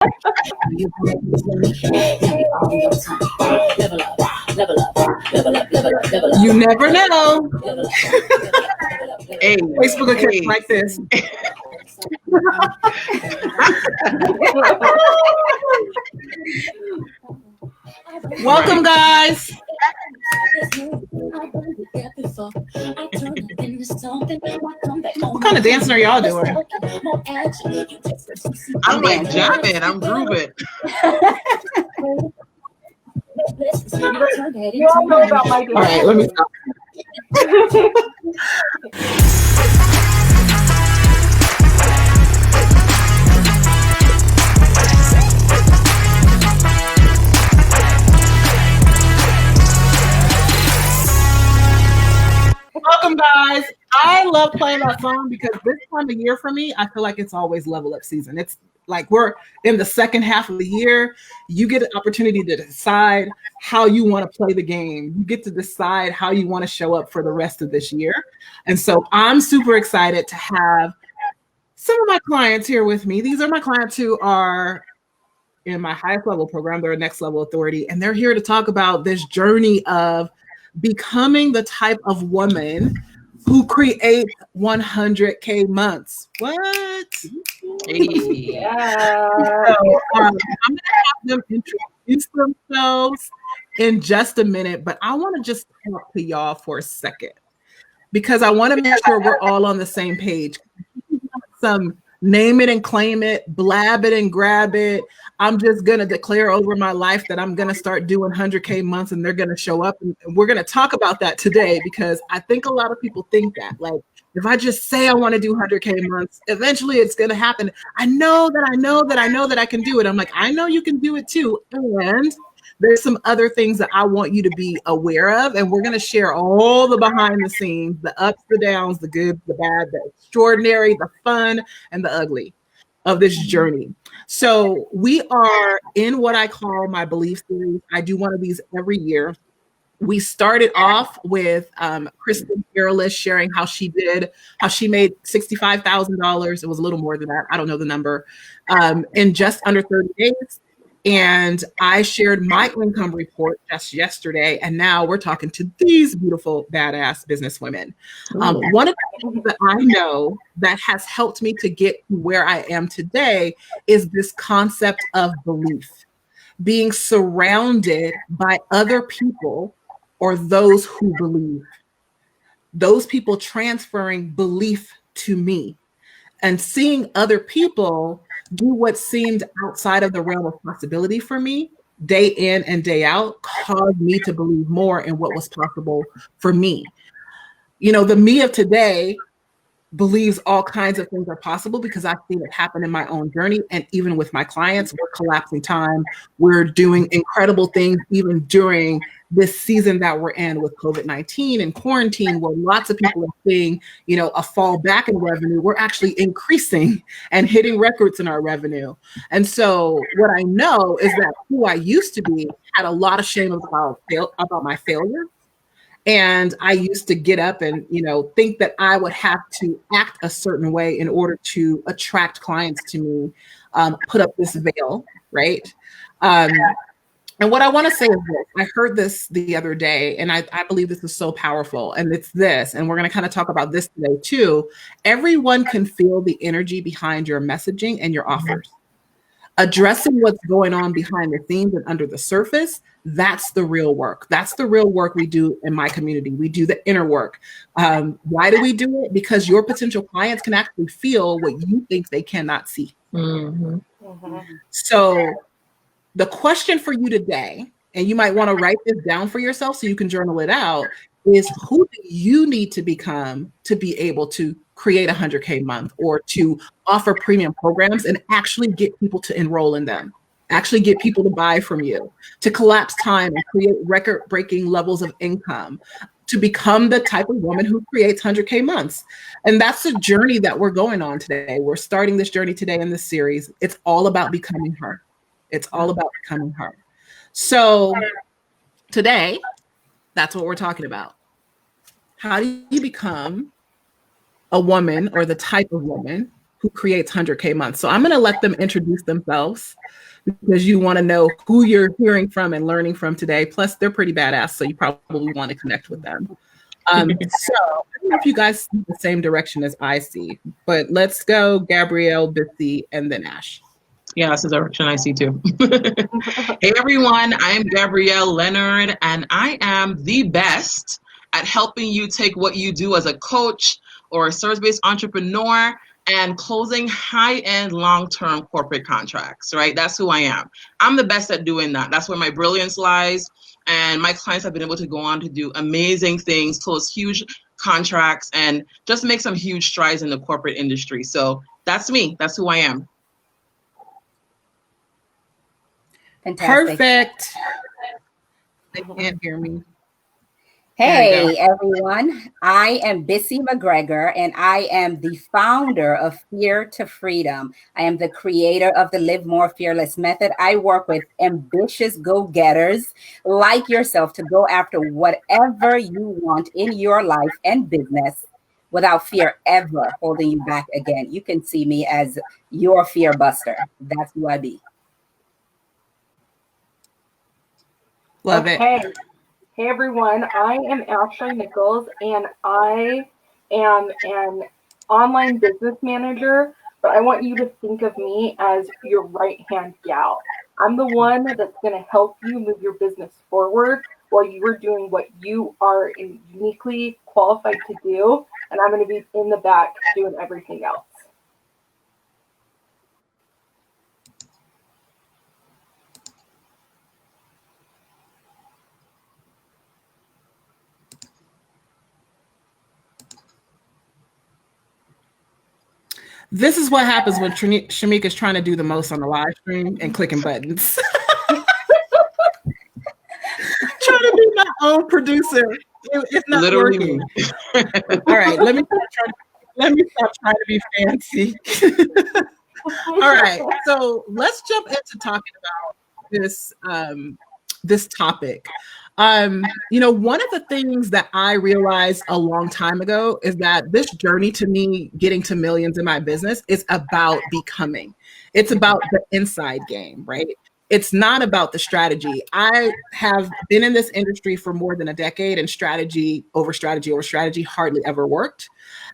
You never know. Hey, Facebook account like this. Welcome, guys. What kind of dancing are y'all doing? I'm like jamming. I'm grooving. You all know about my dance. All right, let me stop. Welcome, guys. I love playing that song because this time of year for me, I feel like it's always level up season. It's like we're in the second half of the year. You get an opportunity to decide how you want to play the game. You get to decide how you want to show up for the rest of this year. And so I'm super excited to have some of my clients here with me. These are my clients who are in my highest level program. They're a next level authority, and they're here to talk about this journey of becoming the type of woman who creates 100K months. What? Yeah. So, I'm going to have them introduce themselves in just a minute, but I want to just talk to y'all for a second because I want to make sure we're all on the same page. Some name it and claim it, blab it and grab it. I'm just going to declare over my life that I'm going to start doing 100K months and they're going to show up. And we're going to talk about that today because I think a lot of people think that, like, if I just say I want to do 100K months, eventually it's going to happen. I know that I can do it. I'm like, I know you can do it too. And there's some other things that I want you to be aware of. And we're going to share all the behind the scenes, the ups, the downs, the good, the bad, the extraordinary, the fun, and the ugly of this journey. So we are in what I call my belief series. I do one of these every year. We started off with Kristen Fearless sharing how she made $65,000. It was a little more than that. I don't know the number, in just under 30 days. And I shared my income report just yesterday. And now we're talking to these beautiful, badass business women. One of the things that I know that has helped me to get where I am today is this concept of belief, being surrounded by other people or those who believe, those people transferring belief to me, and seeing other people do what seemed outside of the realm of possibility for me day in and day out caused me to believe more in what was possible for me. You know, the me of today believes all kinds of things are possible because I've seen it happen in my own journey. And even with my clients, we're collapsing time. We're doing incredible things even during this season that we're in with COVID-19 and quarantine, where lots of people are seeing, you know, a fall back in revenue. We're actually increasing and hitting records in our revenue. And so what I know is that who I used to be had a lot of shame about my failure. And I used to get up and, you know, think that I would have to act a certain way in order to attract clients to me, put up this veil, right? And what I want to say is this. I heard this the other day, and I believe this is so powerful. And it's this, and we're going to kind of talk about this today too. Everyone can feel the energy behind your messaging and your offers. Addressing what's going on behind the scenes and under the surface, that's the real work. That's the real work we do in my community. We do the inner work. Why do we do it? Because your potential clients can actually feel what you think they cannot see. Mm-hmm. Mm-hmm. So the question for you today, and you might want to write this down for yourself so you can journal it out, is who do you need to become to be able to create 100K month or to offer premium programs and actually get people to enroll in them, actually get people to buy from you, to collapse time and create record-breaking levels of income, to become the type of woman who creates 100K months. And that's the journey that we're going on today. We're starting this journey today in this series. It's all about becoming her. It's all about becoming her. So today, that's what we're talking about. How do you become a woman or the type of woman who creates 100K months. So I'm going to let them introduce themselves because you want to know who you're hearing from and learning from today. Plus, they're pretty badass, so you probably want to connect with them. So I don't know if you guys see the same direction as I see, but let's go Gabrielle, Bisi, and then Ash. Yeah, that's the direction I see too. Hey everyone, I am Gabrielle Leonard, and I am the best at helping you take what you do as a coach or a service-based entrepreneur and closing high-end, long-term corporate contracts, right? That's who I am. I'm the best at doing that. That's where my brilliance lies. And my clients have been able to go on to do amazing things, close huge contracts, and just make some huge strides in the corporate industry. So that's me. That's who I am. Fantastic. Perfect. They can't hear me. Hey everyone, I am Bisi MacGregor and I am the founder of Fear to Freedom. I am the creator of the Live More Fearless method. I work with ambitious go-getters like yourself to go after whatever you want in your life and business without fear ever holding you back again. You can see me as your fear buster. That's who I be. Love it. Hey everyone, I am Ashley Nicholes and I am an online business manager, but I want you to think of me as your right-hand gal. I'm the one that's going to help you move your business forward while you are doing what you are uniquely qualified to do, and I'm going to be in the back doing everything else. This is what happens when Shameca is trying to do the most on the live stream and clicking buttons. Trying to be my own producer. It's not Literally working. All right, let me stop trying to be fancy. All right, so let's jump into talking about this topic. One of the things that I realized a long time ago is that this journey to me getting to millions in my business is about becoming. It's about the inside game, right? It's not about the strategy. I have been in this industry for more than a decade, and strategy over strategy hardly ever worked.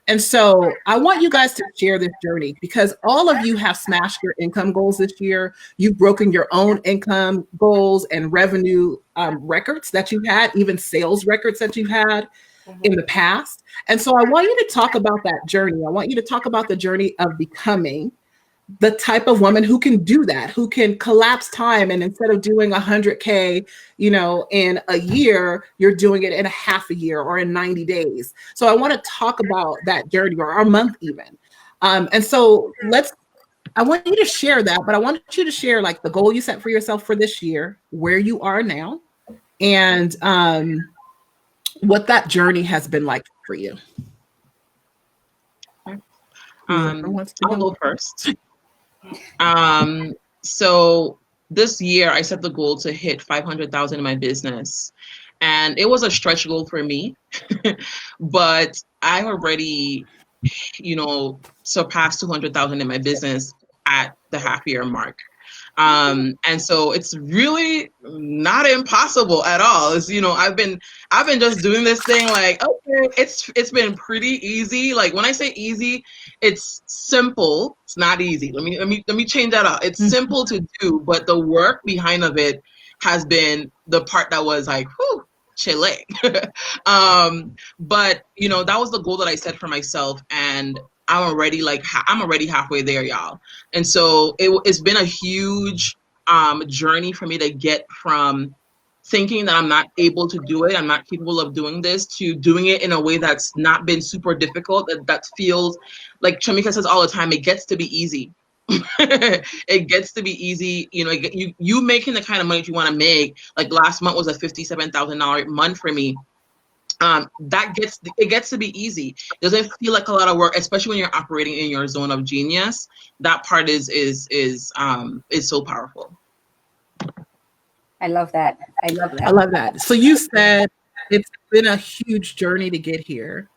And so I want you guys to share this journey because all of you have smashed your income goals this year. You've broken your own income goals and revenue records that you've had, even sales records that you've had in the past. And so I want you to talk about that journey. I want you to talk about the journey of becoming the type of woman who can do that, who can collapse time. And instead of doing 100K, in a year, you're doing it in a half a year or in 90 days. So I want to talk about that journey or a month even. And so I want you to share that, but I want you to share like the goal you set for yourself for this year, where you are now, and what that journey has been like for you. I'll go first. So this year I set the goal to hit 500,000 in my business, and it was a stretch goal for me, but I already, surpassed 200,000 in my business at the half year mark. And so it's really not impossible at all. It's, I've been just doing this thing like, okay, it's been pretty easy. Like when I say easy, it's simple. It's not easy. Let me change that up. It's simple to do, but the work behind of it has been the part that was like, whew, chile. But that was the goal that I set for myself, and I'm already halfway there, y'all. And so it's been a huge journey for me to get from thinking that I'm not able to do it, I'm not capable of doing this, to doing it in a way that's not been super difficult, that feels like Shameca says all the time, it gets to be easy. It gets to be easy. You making the kind of money that you want to make, like last month was a $57,000 month for me. It gets to be easy. It doesn't feel like a lot of work, especially when you're operating in your zone of genius. That part is so powerful. I love that. I love that. So you said it's been a huge journey to get here.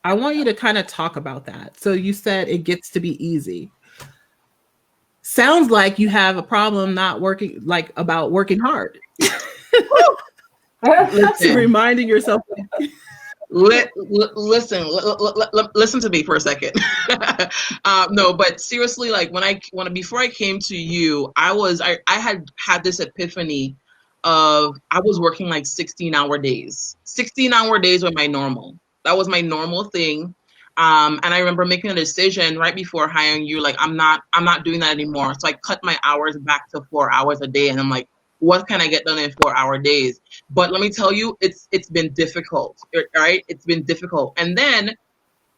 I want you to kind of talk about that. So you said it gets to be easy. Sounds like you have a problem not working, like about working hard. Listen. Reminding yourself. Listen to me for a second. No, but seriously, like before I came to you, I had this epiphany of I was working like 16-hour days. 16-hour days were my normal. That was my normal thing. And I remember making a decision right before hiring you, like I'm not doing that anymore. So I cut my hours back to 4 hours a day, and I'm like, what can I get done in 4-hour days? But let me tell you, it's been difficult, right? It's been difficult. And then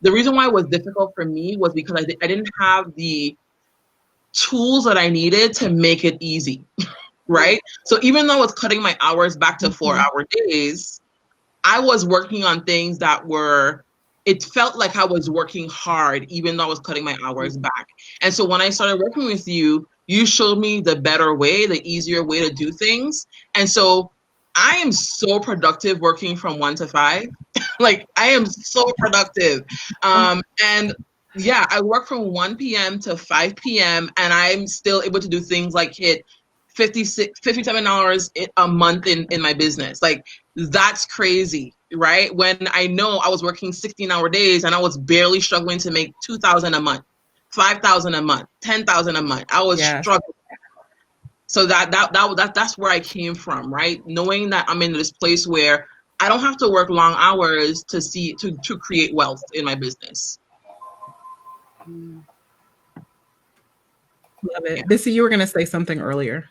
the reason why it was difficult for me was because I didn't have the tools that I needed to make it easy, right? So even though I was cutting my hours back to 4-hour days, I was working on things that it felt like I was working hard, even though I was cutting my hours back. And so when I started working with you, you showed me the better way, the easier way to do things. And so I am so productive working from 1 to 5. Like I am so productive. And yeah, I work from 1 p.m. to 5 p.m. and I'm still able to do things like hit $57 a month in my business. Like that's crazy, right? When I know I was working 16-hour days and I was barely struggling to make $2,000 a month, $5,000 a month, $10,000 a month. I was struggling. So that's where I came from, right? Knowing that I'm in this place where I don't have to work long hours to create wealth in my business. Love it. Bisi, you were going to say something earlier.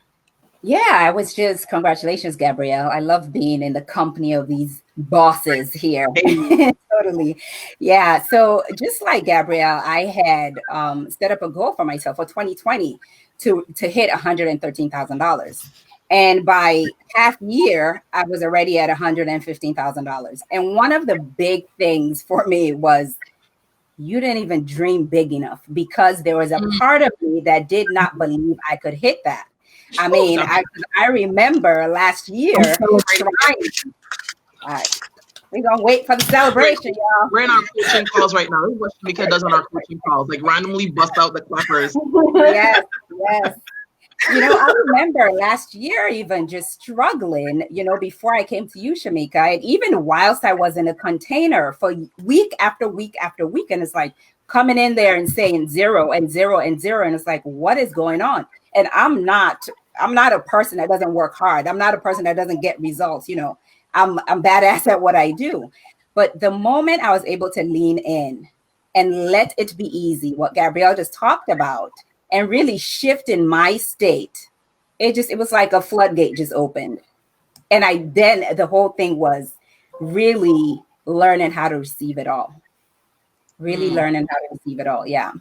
Yeah, I was just, congratulations, Gabrielle. I love being in the company of these bosses here. Totally. Yeah. So just like Gabrielle, I had set up a goal for myself for 2020 to hit $113,000. And by half year, I was already at $115,000. And one of the big things for me was you didn't even dream big enough, because there was a part of me that did not believe I could hit that. I mean, I remember last year trying. All right, we're gonna wait for the celebration, y'all. We're in our coaching calls right now. This is what Shameca does on our coaching calls, like randomly bust out the clappers. Yes, yes. You know, I remember last year even just struggling, you know, before I came to you, Shameca, and even whilst I was in a container for week after week after week, and it's like coming in there and saying 0 and 0 and 0, and it's like, what is going on? And I'm not a person that doesn't work hard. I'm not a person that doesn't get results. You know, I'm badass at what I do. But the moment I was able to lean in and let it be easy, what Gabrielle just talked about, and really shift in my state, it was like a floodgate just opened. And then the whole thing was really learning how to receive it all. Really learning how to receive it all. Yeah.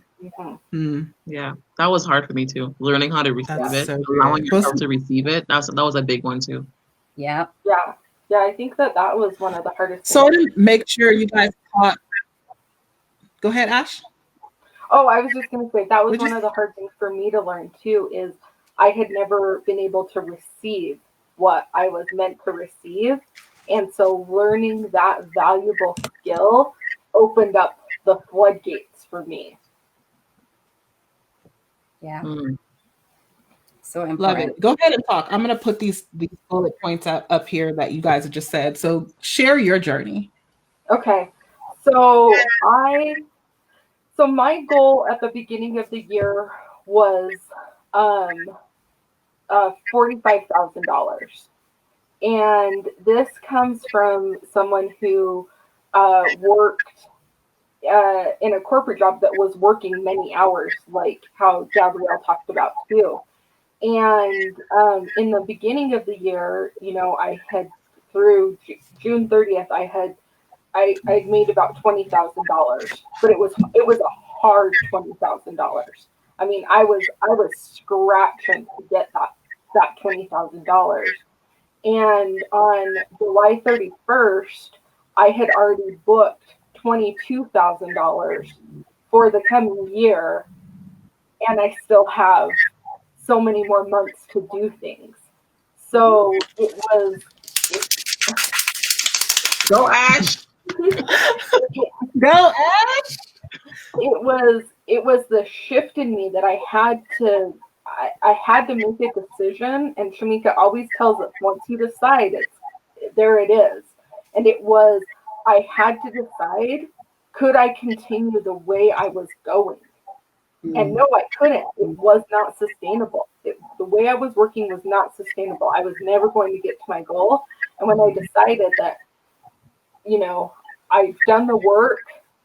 Yeah, that was hard for me too. Learning how to receive it, allowing yourself to receive it. That was a big one too. Yeah. Yeah. I think that was one of the hardest. So to make sure you guys caught. Go ahead, Ash. Oh, I was just going to say that was one of the hard things for me to learn too. Is I had never been able to receive what I was meant to receive, and so learning that valuable skill opened up the floodgates for me. Yeah. So important. Love it. Go ahead and talk. I'm going to put these bullet points up here that you guys have just said. So share your journey. Okay. So my goal at the beginning of the year was $45,000. And this comes from someone who worked in a corporate job that was working many hours, like how Gabrielle talked about too. And in the beginning of the year, you know, I had through June 30th, I made about $20,000, but it was a hard $20,000. I mean, I was scratching to get that $20,000. And on July 31st, I had already booked $22,000 for the coming year, and I still have so many more months to do things. So it was. Go, Ash. Go, Ash. It was the shift in me that I had to make a decision, and Shameca always tells us once you decide, there it is. And it was, I had to decide, could I continue the way I was going? And no, I couldn't. It was not sustainable. The way I was working was not sustainable. I was never going to get to my goal. And when I decided that, you know, I've done the work,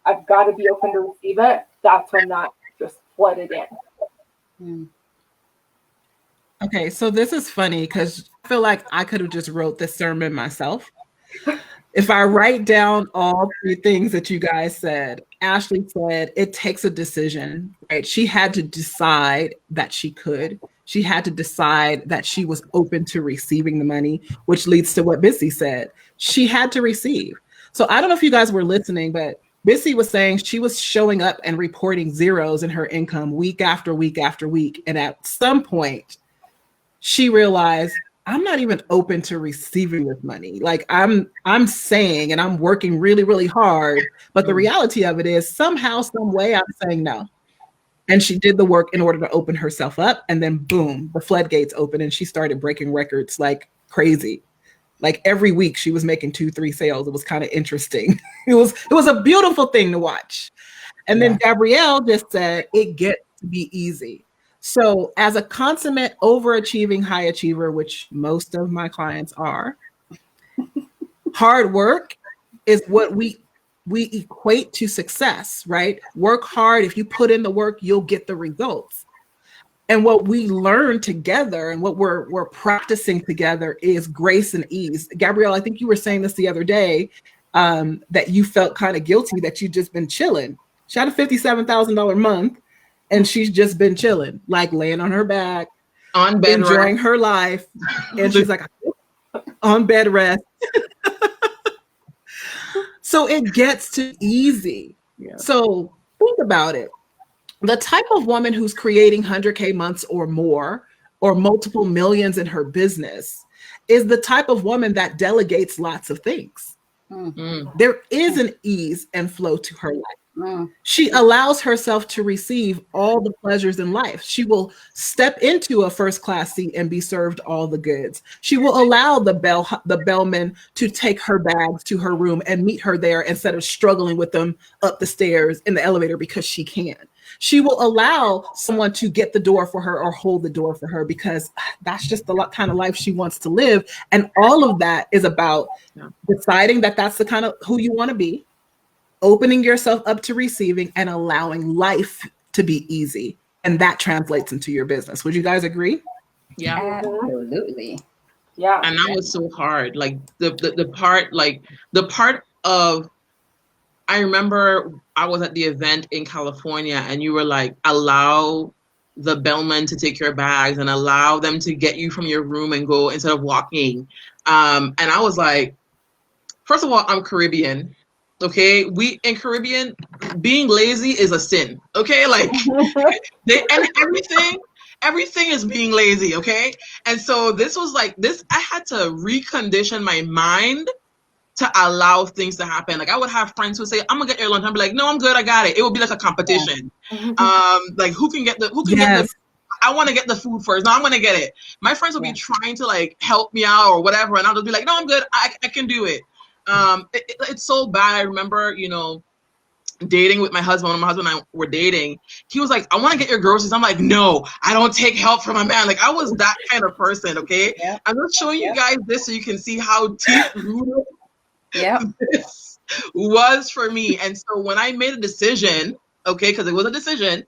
I've got to be open to receive it, that's when that just flooded in. Okay, so this is funny because I feel like I could have just wrote this sermon myself. If I write down all three things that you guys said, Ashley said it takes a decision, right? She had to decide that she could. She had to decide that she was open to receiving the money, which leads to what Bisi said. She had to receive. So I don't know if you guys were listening, but Bisi was saying she was showing up and reporting zeros in her income week after week after week. And at some point, she realized, I'm not even open to receiving this money. Like I'm saying, and I'm working really, really hard. But the reality of it is somehow, some way, I'm saying no. And she did the work in order to open herself up. And then boom, the floodgates opened and she started breaking records like crazy. Like every week she was making 2-3 sales. It was kind of interesting. It was a beautiful thing to watch. And then Gabrielle just said, it gets to be easy. So as a consummate overachieving high achiever, which most of my clients are, hard work is what we equate to success, right? Work hard. If you put in the work, you'll get the results. And what we learn together and what we're practicing together is grace and ease. Gabrielle, I think you were saying this the other day, that you felt kind of guilty that you'd just been chilling. She had a $57,000 month. And she's just been chilling, like laying on her back, on bed enjoying rest. her life. And she's like, on bed rest. So it gets too easy. Yeah. So think about it. The type of woman who's creating 100K months or more, or multiple millions in her business, is the type of woman that delegates lots of things. Mm-hmm. There is an ease and flow to her life. She allows herself to receive all the pleasures in life. She will step into a first class seat and be served all the goods. She will allow the bellman to take her bags to her room and meet her there instead of struggling with them up the stairs in the elevator because she can. She will allow someone to get the door for her or hold the door for her because that's just the kind of life she wants to live. And all of that is about deciding that that's the kind of who you want to be, opening yourself up to receiving, and allowing life to be easy. And that translates into your business. Would you guys agree? Yeah. Absolutely. Yeah. And that was so hard. Like the part of, I remember I was at the event in California and you were like, allow the bellman to take your bags and allow them to get you from your room and go instead of walking. And I was like, first of all, I'm Caribbean. Okay, we in Caribbean, being lazy is a sin. Okay, like everything is being lazy. Okay, and so this was like this. I had to recondition my mind to allow things to happen. Like I would have friends who say, "I'm gonna get your lunch." I'd be like, "No, I'm good. I got it." It would be like a competition. Like who can get the I want to get the food first. No, I'm gonna get it. My friends would be trying to like help me out or whatever, and I'll just be like, "No, I'm good. I can do it." It's so bad. I remember, dating with my husband. When my husband and I were dating, he was like, "I want to get your groceries." I'm like, "No, I don't take help from a man." Like I was that kind of person. Okay, I'm just showing you guys this so you can see how deep-rooted this was for me. And so when I made a decision, okay, because it was a decision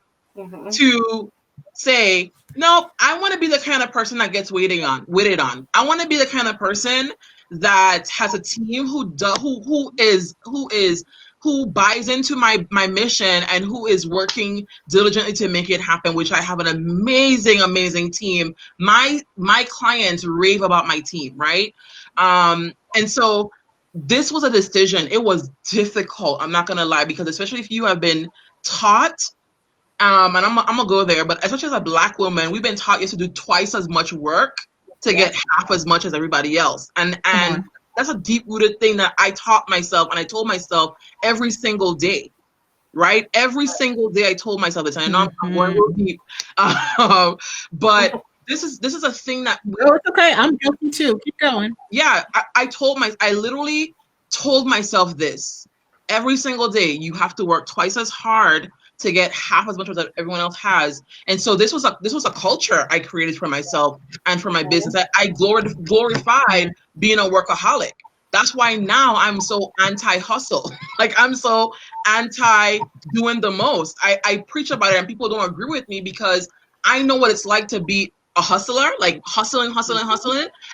to say, "No, I want to be the kind of person that gets waited on. I want to be the kind of person that has a team who buys into my mission and who is working diligently to make it happen," which I have an amazing team. My clients rave about my team, right? And so this was a decision. It was difficult. I'm not gonna lie, because especially if you have been taught, and I'm gonna go there, but especially as a Black woman, we've been taught you have to do twice as much work to get half as much as everybody else. And that's a deep-rooted thing that I taught myself, and I told myself every single day. Right? Every single day I told myself this, and I know I'm going a little deep. But this is a thing that Oh, it's okay. I'm guilty too. Keep going. yeah, I literally told myself this every single day. You have to work twice as hard to get half as much as everyone else has. And so this was a culture I created for myself and for my business. I glorified being a workaholic. That's why now I'm so anti-hustle. Like I'm so anti doing the most. I preach about it and people don't agree with me because I know what it's like to be a hustler, like hustling.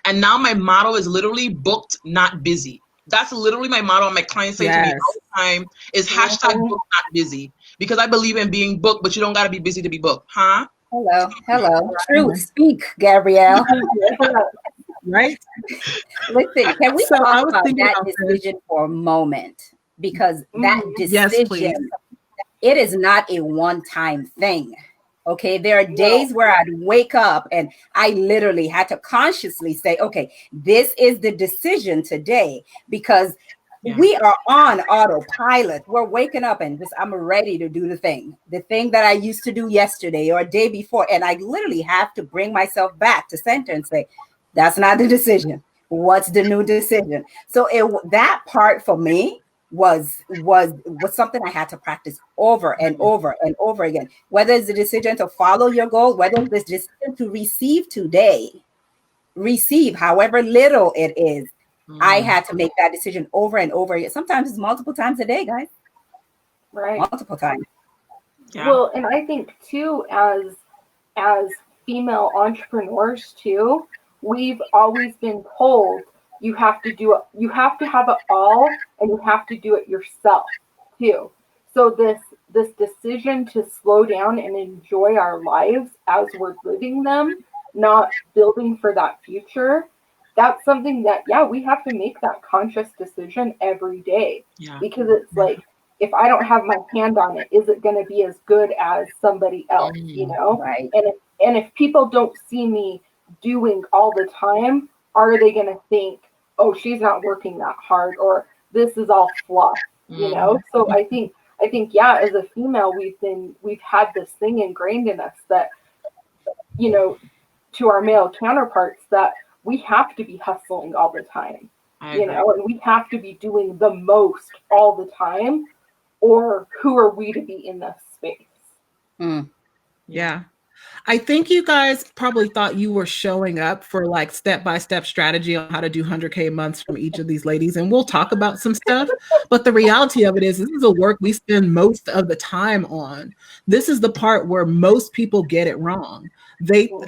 And now my motto is literally booked, not busy. That's literally my motto. And my clients say to me all the time is hashtag booked, not busy. Because I believe in being booked, but you don't got to be busy to be booked. Huh? Hello. Truth, speak, Gabrielle. Right? Listen, can we talk about that decision for a moment? Because that decision, it is not a one-time thing. Okay, there are days where I'd wake up and I literally had to consciously say, okay, this is the decision today, because we are on autopilot. We're waking up and I'm ready to do the thing that I used to do yesterday or a day before. And I literally have to bring myself back to center and say, that's not the decision. What's the new decision? So that part for me was something I had to practice over and over and over again. Whether it's the decision to follow your goal, whether it's the decision to receive today, receive however little it is. I had to make that decision over and over again. Sometimes it's multiple times a day, guys. Right. Multiple times. Yeah. Well, and I think too, as female entrepreneurs too, we've always been told you have to do it. You have to have it all, and you have to do it yourself too. So this decision to slow down and enjoy our lives as we're living them, not building for that future, that's something that, we have to make that conscious decision every day. Yeah. Because it's like, if I don't have my hand on it, is it going to be as good as somebody else, you know? Right. And if people don't see me doing all the time, are they going to think, oh, she's not working that hard, or this is all fluff, you know? So I think, as a female, we've had this thing ingrained in us that, you know, to our male counterparts, that we have to be hustling all the time, you know, and we have to be doing the most all the time, or who are we to be in this space? Yeah. I think you guys probably thought you were showing up for like step-by-step strategy on how to do 100K months from each of these ladies. And we'll talk about some stuff. But the reality of it is this is a work we spend most of the time on. This is the part where most people get it wrong.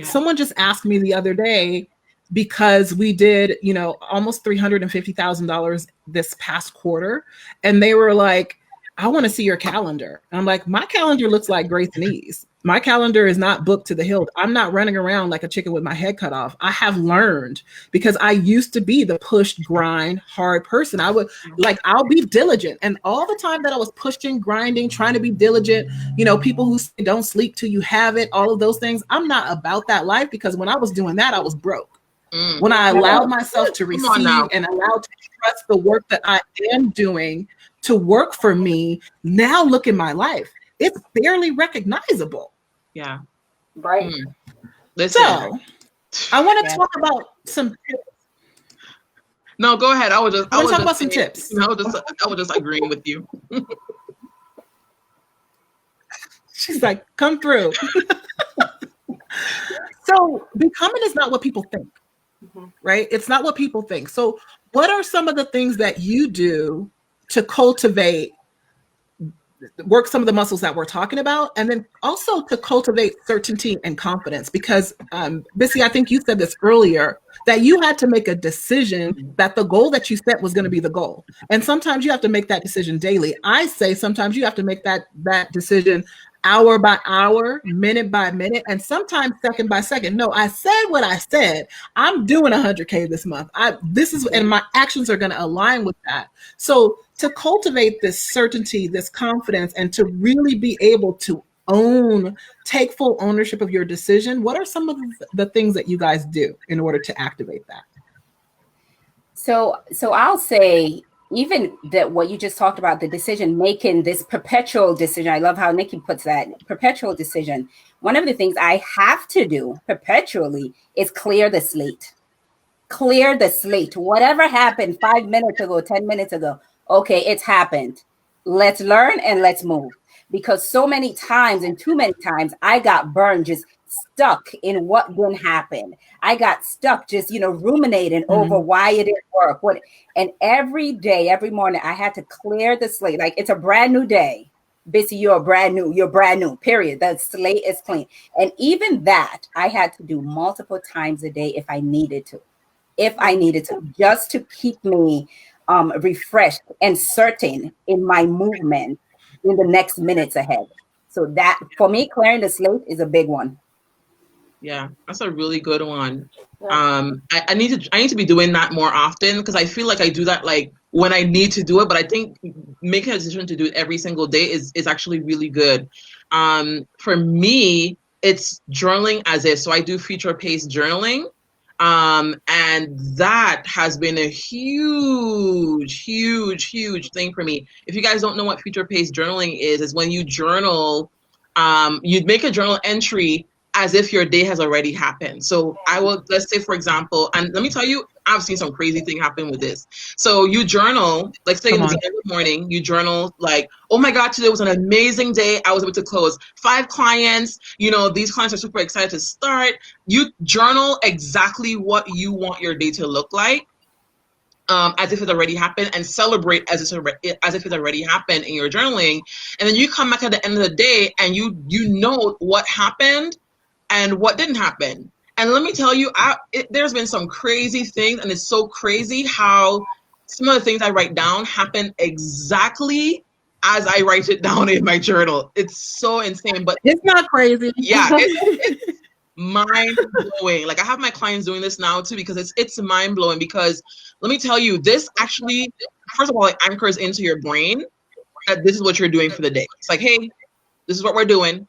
Someone just asked me the other day, because we did, you know, almost $350,000 this past quarter. And they were like, I want to see your calendar. And I'm like, my calendar looks like Grace and Ease. My calendar is not booked to the hilt. I'm not running around like a chicken with my head cut off. I have learned, because I used to be the push, grind, hard person. I'll be diligent. And all the time that I was pushing, grinding, trying to be diligent, you know, people who say don't sleep till you have it, all of those things. I'm not about that life, because when I was doing that, I was broke. When I allowed myself to receive and allowed to trust the work that I am doing to work for me, now look in my life. It's barely recognizable. Yeah. Right. So I want to talk about some tips. No, go ahead. I was talk about some tips. I was just agreeing with you. She's like, come through. So becoming is not what people think, right? It's not what people think. So what are some of the things that you do to work some of the muscles that we're talking about, and then also to cultivate certainty and confidence? Because Bisi, I think you said this earlier, that you had to make a decision that the goal that you set was going to be the goal. And sometimes you have to make that decision daily. I say sometimes you have to make that decision hour by hour, minute by minute, and sometimes second by second. No, I said what I said. I'm doing 100K this month. And my actions are going to align with that. So to cultivate this certainty, this confidence, and to really be able to take full ownership of your decision, what are some of the things that you guys do in order to activate that? So I'll say, even that what you just talked about, the decision making, this perpetual decision. I love how Nikki puts that, perpetual decision. One of the things I have to do perpetually is clear the slate. Clear the slate. Whatever happened 5 minutes ago, 10 minutes ago, okay, it's happened. Let's learn and let's move. Because so many times, and too many times, I got burned, just stuck in what didn't happen. I got stuck just, ruminating over why it didn't work. And every day, every morning, I had to clear the slate. Like, it's a brand new day. Bisi, you're brand new, period. The slate is clean. And even that, I had to do multiple times a day if I needed to, just to keep me refreshed and certain in my movement in the next minutes ahead. So that, for me, clearing the slate is a big one. Yeah, that's a really good one. I need to be doing that more often, because I feel like I do that like when I need to do it, but I think making a decision to do it every single day is actually really good. For me, it's journaling as if, so I do future-paced journaling. And that has been a huge thing for me. If you guys don't know what future-paced journaling is when you journal, you'd make a journal entry as if your day has already happened. So let's say, for example, and let me tell you, I've seen some crazy thing happen with this. So you journal, like say in the morning, you journal like, oh my God, today was an amazing day. I was able to close 5 clients. These clients are super excited to start. You journal exactly what you want your day to look like. As if it already happened, and celebrate as if it already happened in your journaling. And then you come back at the end of the day and you note what happened and what didn't happen. And let me tell you, there's been some crazy things, and it's so crazy how some of the things I write down happen exactly as I write it down in my journal. It's so insane, but it's not crazy. Yeah, it's mind-blowing. Like, I have my clients doing this now too, because it's mind-blowing. Because let me tell you, this actually, first of all, it anchors into your brain that this is what you're doing for the day. It's like, hey, this is what we're doing.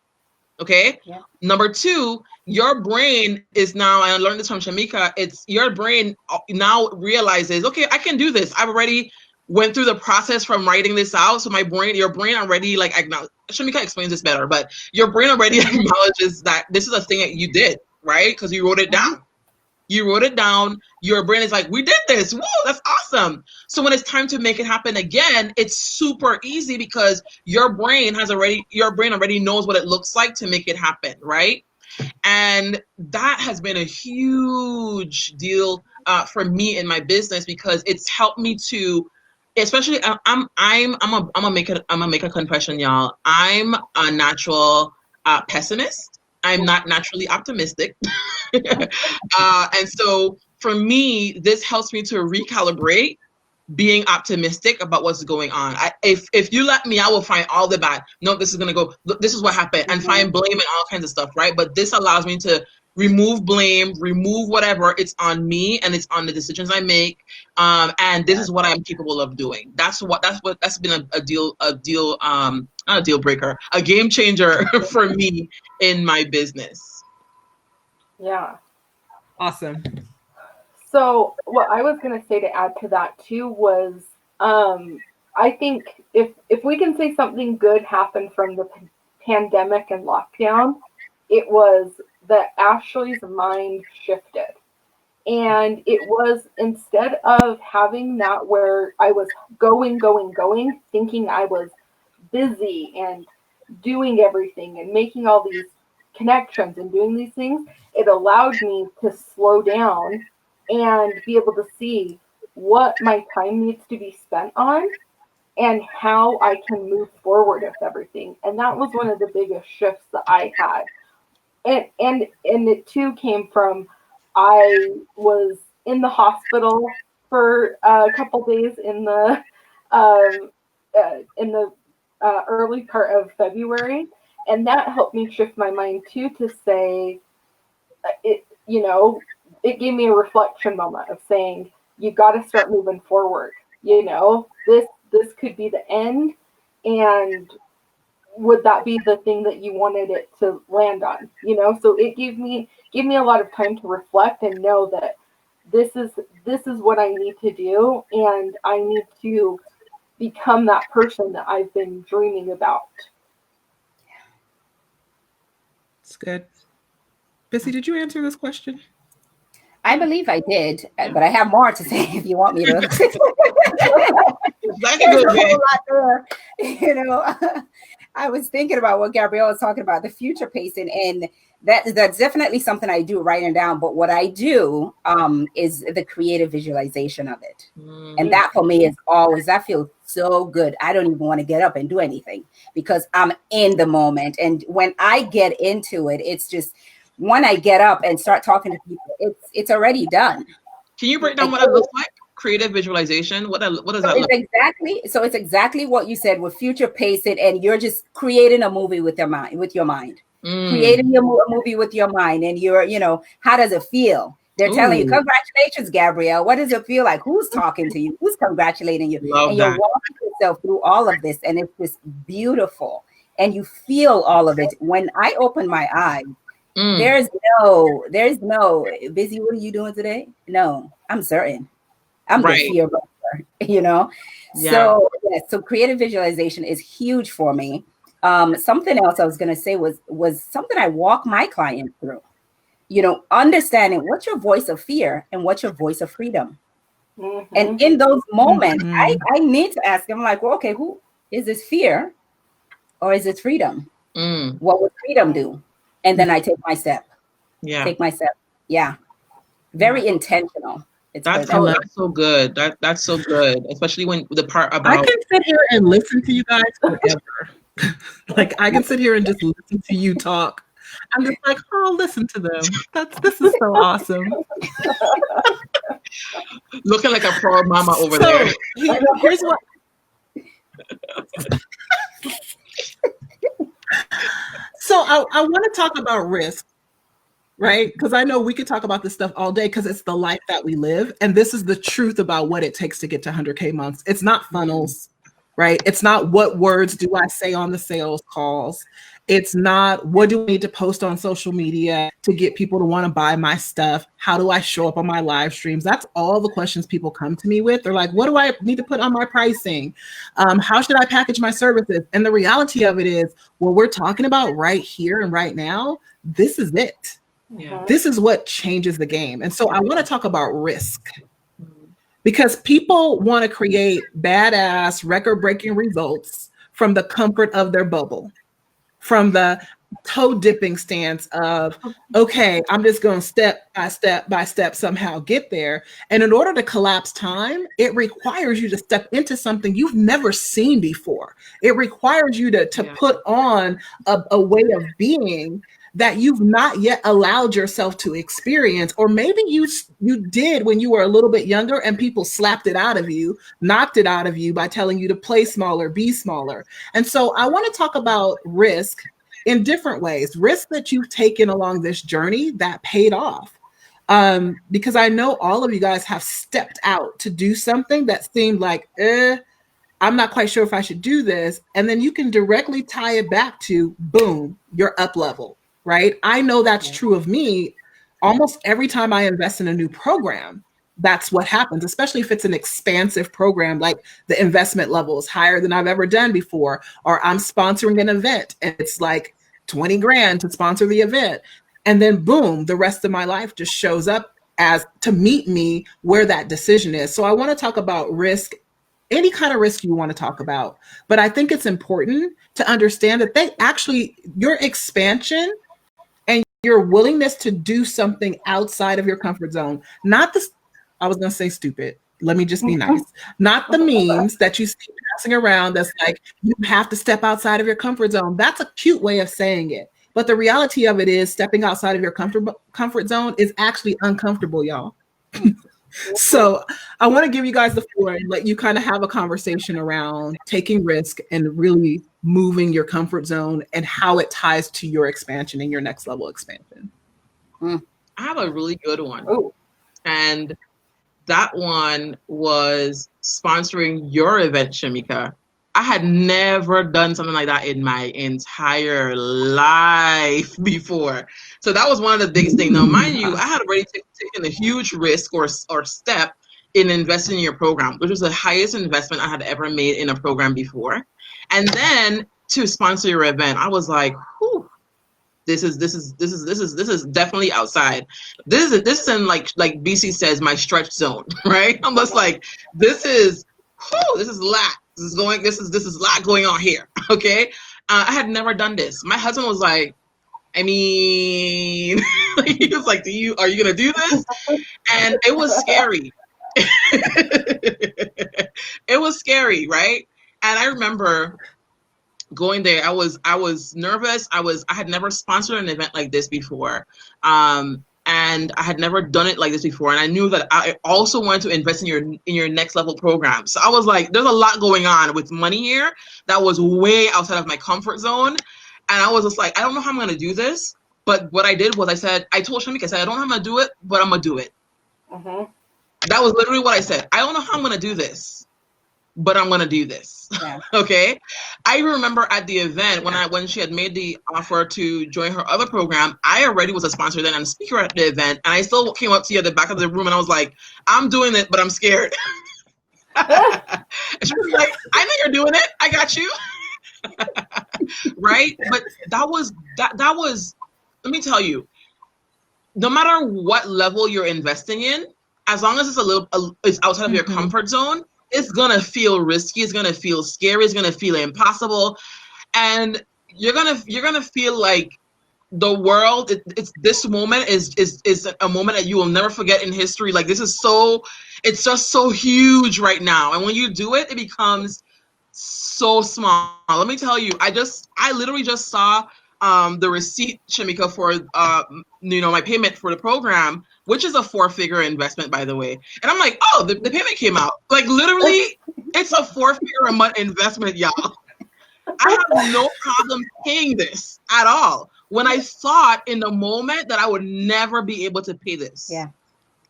Okay. Yeah. Number 2, your brain is now, and I learned this from Shameca, it's your brain now realizes, okay, I can do this. I've already went through the process from writing this out. So your brain already Shameca explains this better, but your brain already acknowledges that this is a thing that you did, right? Because you wrote it down. You wrote it down. Your brain is like, we did this. Whoa, that's awesome. So when it's time to make it happen again, it's super easy because your brain already knows what it looks like to make it happen, right? And that has been a huge deal for me in my business, because it's helped me to, especially I'm gonna make a confession, y'all. I'm a natural pessimist. I'm not naturally optimistic. And so for me, this helps me to recalibrate being optimistic about what's going on. If you let me, I will find all the bad. No, this is going to go, this is what happened, and find blame and all kinds of stuff, right? But this allows me to remove blame, remove whatever. It's on me, and it's on the decisions I make. And this is what I'm capable of doing. That's been not a deal breaker, a game changer for me in my business. Yeah. Awesome. So what I was going to say to add to that too was, I think if we can say something good happened from the pandemic and lockdown, it was that Ashley's mind shifted. And it was, instead of having that where I was going, thinking I was busy and doing everything and making all these connections and doing these things, it allowed me to slow down and be able to see what my time needs to be spent on and how I can move forward with everything. And that was one of the biggest shifts that I had. And it too came from, I was in the hospital for a couple days in the early part of February, and that helped me shift my mind too, to say, it gave me a reflection moment of saying, you got to start moving forward. This could be the end, and would that be the thing that you wanted it to land on? So it gave me a lot of time to reflect and know that this is this is what I need to do, and I need to become that person that I've been dreaming about. It's good. Bisi, did you answer this question? I believe I did, but I have more to say if you want me to. That's There's good, a man. whole lot there. You know, I was thinking about what Gabrielle was talking about, the future pacing, and that's definitely something I do, writing down. But what I do is the creative visualization of it. And that for me is always, that feels so good. I don't even want to get up and do anything because I'm in the moment. And when I get into it, it's just, when I get up and start talking to people, it's already done. Can you break down what it looks like? Creative visualization. What does that look like? It's exactly what you said with future pacing, and you're just creating a movie with your mind. Creating a movie with your mind, and how does it feel? They're telling you, congratulations, Gabrielle. What does it feel like? Who's talking to you? Who's congratulating you? Love and that. You're walking yourself through all of this, and it's just beautiful. And you feel all of it. When I open my eyes, there's no, Bisi, what are you doing today? No, I'm certain. I'm the fear buster, Yeah. So creative visualization is huge for me. Something else I was going to say was something I walk my clients through, understanding what's your voice of fear and what's your voice of freedom. And in those moments, I need to ask them, like, well, okay, who is this, fear or is it freedom? What would freedom do? And then I take my step. Yeah. Very intentional. That's so good. That's so good. Especially when the part about, I can sit here and listen to you guys forever. Like, I can sit here and just listen to you talk. I'm just like, oh, listen to them. This is so awesome. Looking like a pro mama over there. Here's what. So I want to talk about risk, right? Because I know we could talk about this stuff all day because it's the life that we live. And this is the truth about what it takes to get to 100K months. It's not funnels, right? It's not what words do I say on the sales calls. It's not what do I need to post on social media to get people to want to buy my stuff? How do I show up on my live streams? That's all the questions people come to me with. They're like, what do I need to put on my pricing? How should I package my services? And the reality of it is, what we're talking about right here and right now, this is it. Yeah. This is what changes the game. And so I want to talk about risk, because people want to create badass record-breaking results from the comfort of their bubble, from the toe dipping stance of, okay, I'm just going step by step somehow get there. And in order to collapse time, it requires you to step into something you've never seen before. It requires you to put on a way of being that you've not yet allowed yourself to experience, or maybe you did when you were a little bit younger and people slapped it out of you, knocked it out of you by telling you to play smaller, be smaller. And so I want to talk about risk in different ways, risk that you've taken along this journey that paid off. Because I know all of you guys have stepped out to do something that seemed like, I'm not quite sure if I should do this. And then you can directly tie it back to, boom, you're up level. Right? I know that's true of me. Almost every time I invest in a new program, that's what happens, especially if it's an expansive program, like the investment level is higher than I've ever done before, or I'm sponsoring an event and it's like 20 grand to sponsor the event. And then boom, the rest of my life just shows up as to meet me where that decision is. So I want to talk about risk, any kind of risk you want to talk about. But I think it's important to understand that your expansion and your willingness to do something outside of your comfort zone, not the, I was going to say stupid. Let me just be nice. Not the memes that you see passing around that's like, you have to step outside of your comfort zone. That's a cute way of saying it. But the reality of it is stepping outside of your comfort zone is actually uncomfortable, y'all. So I want to give you guys the floor and let you kind of have a conversation around taking risk and really moving your comfort zone and how it ties to your expansion and your next level expansion. I have a really good one. Oh. And that one was sponsoring your event, Shameca. I had never done something like that in my entire life before. So that was one of the biggest things. Now, mind you, I had already taken a huge risk or step in investing in your program, which was the highest investment I had ever made in a program before. And then to sponsor your event, I was like, whew, this is definitely outside. This is in like BC says, my stretch zone, right? I'm just like, this is a lot. This is a lot going on here. Okay. I had never done this. My husband was like, I mean, he was like, are you gonna do this? And it was scary. It was scary, right? And I remember going there. I was nervous. I had never sponsored an event like this before. And I had never done it like this before. And I knew that I also wanted to invest in your next level program. So I was like, there's a lot going on with money here that was way outside of my comfort zone. And I was just like, I don't know how I'm going to do this. But what I did was I told Shameca, I said, I don't know how I'm going to do it, but I'm going to do it. Mm-hmm. That was literally what I said. I don't know how I'm going to do this, but I'm going to do this. Yeah. Okay. I remember at the event when she had made the offer to join her other program, I already was a sponsor then and speaker at the event. And I still came up to you at the back of the room and I was like, I'm doing it, but I'm scared. And she was like, I know you're doing it. I got you. Right. But that was, let me tell you, no matter what level you're investing in, as long as it's outside of your comfort zone, it's gonna feel risky. It's gonna feel scary. It's gonna feel impossible, and you're gonna feel like the world. It's this moment is a moment that you will never forget in history. Like this is it's just so huge right now, and when you do it, it becomes so small. Let me tell you, I literally just saw the receipt, Shameca, for my payment for the program, which is a 4-figure investment, by the way. And I'm like, oh, the payment came out. Like literally, it's a 4-figure a month investment, y'all. I have no problem paying this at all. When I thought in the moment that I would never be able to pay this. Yeah.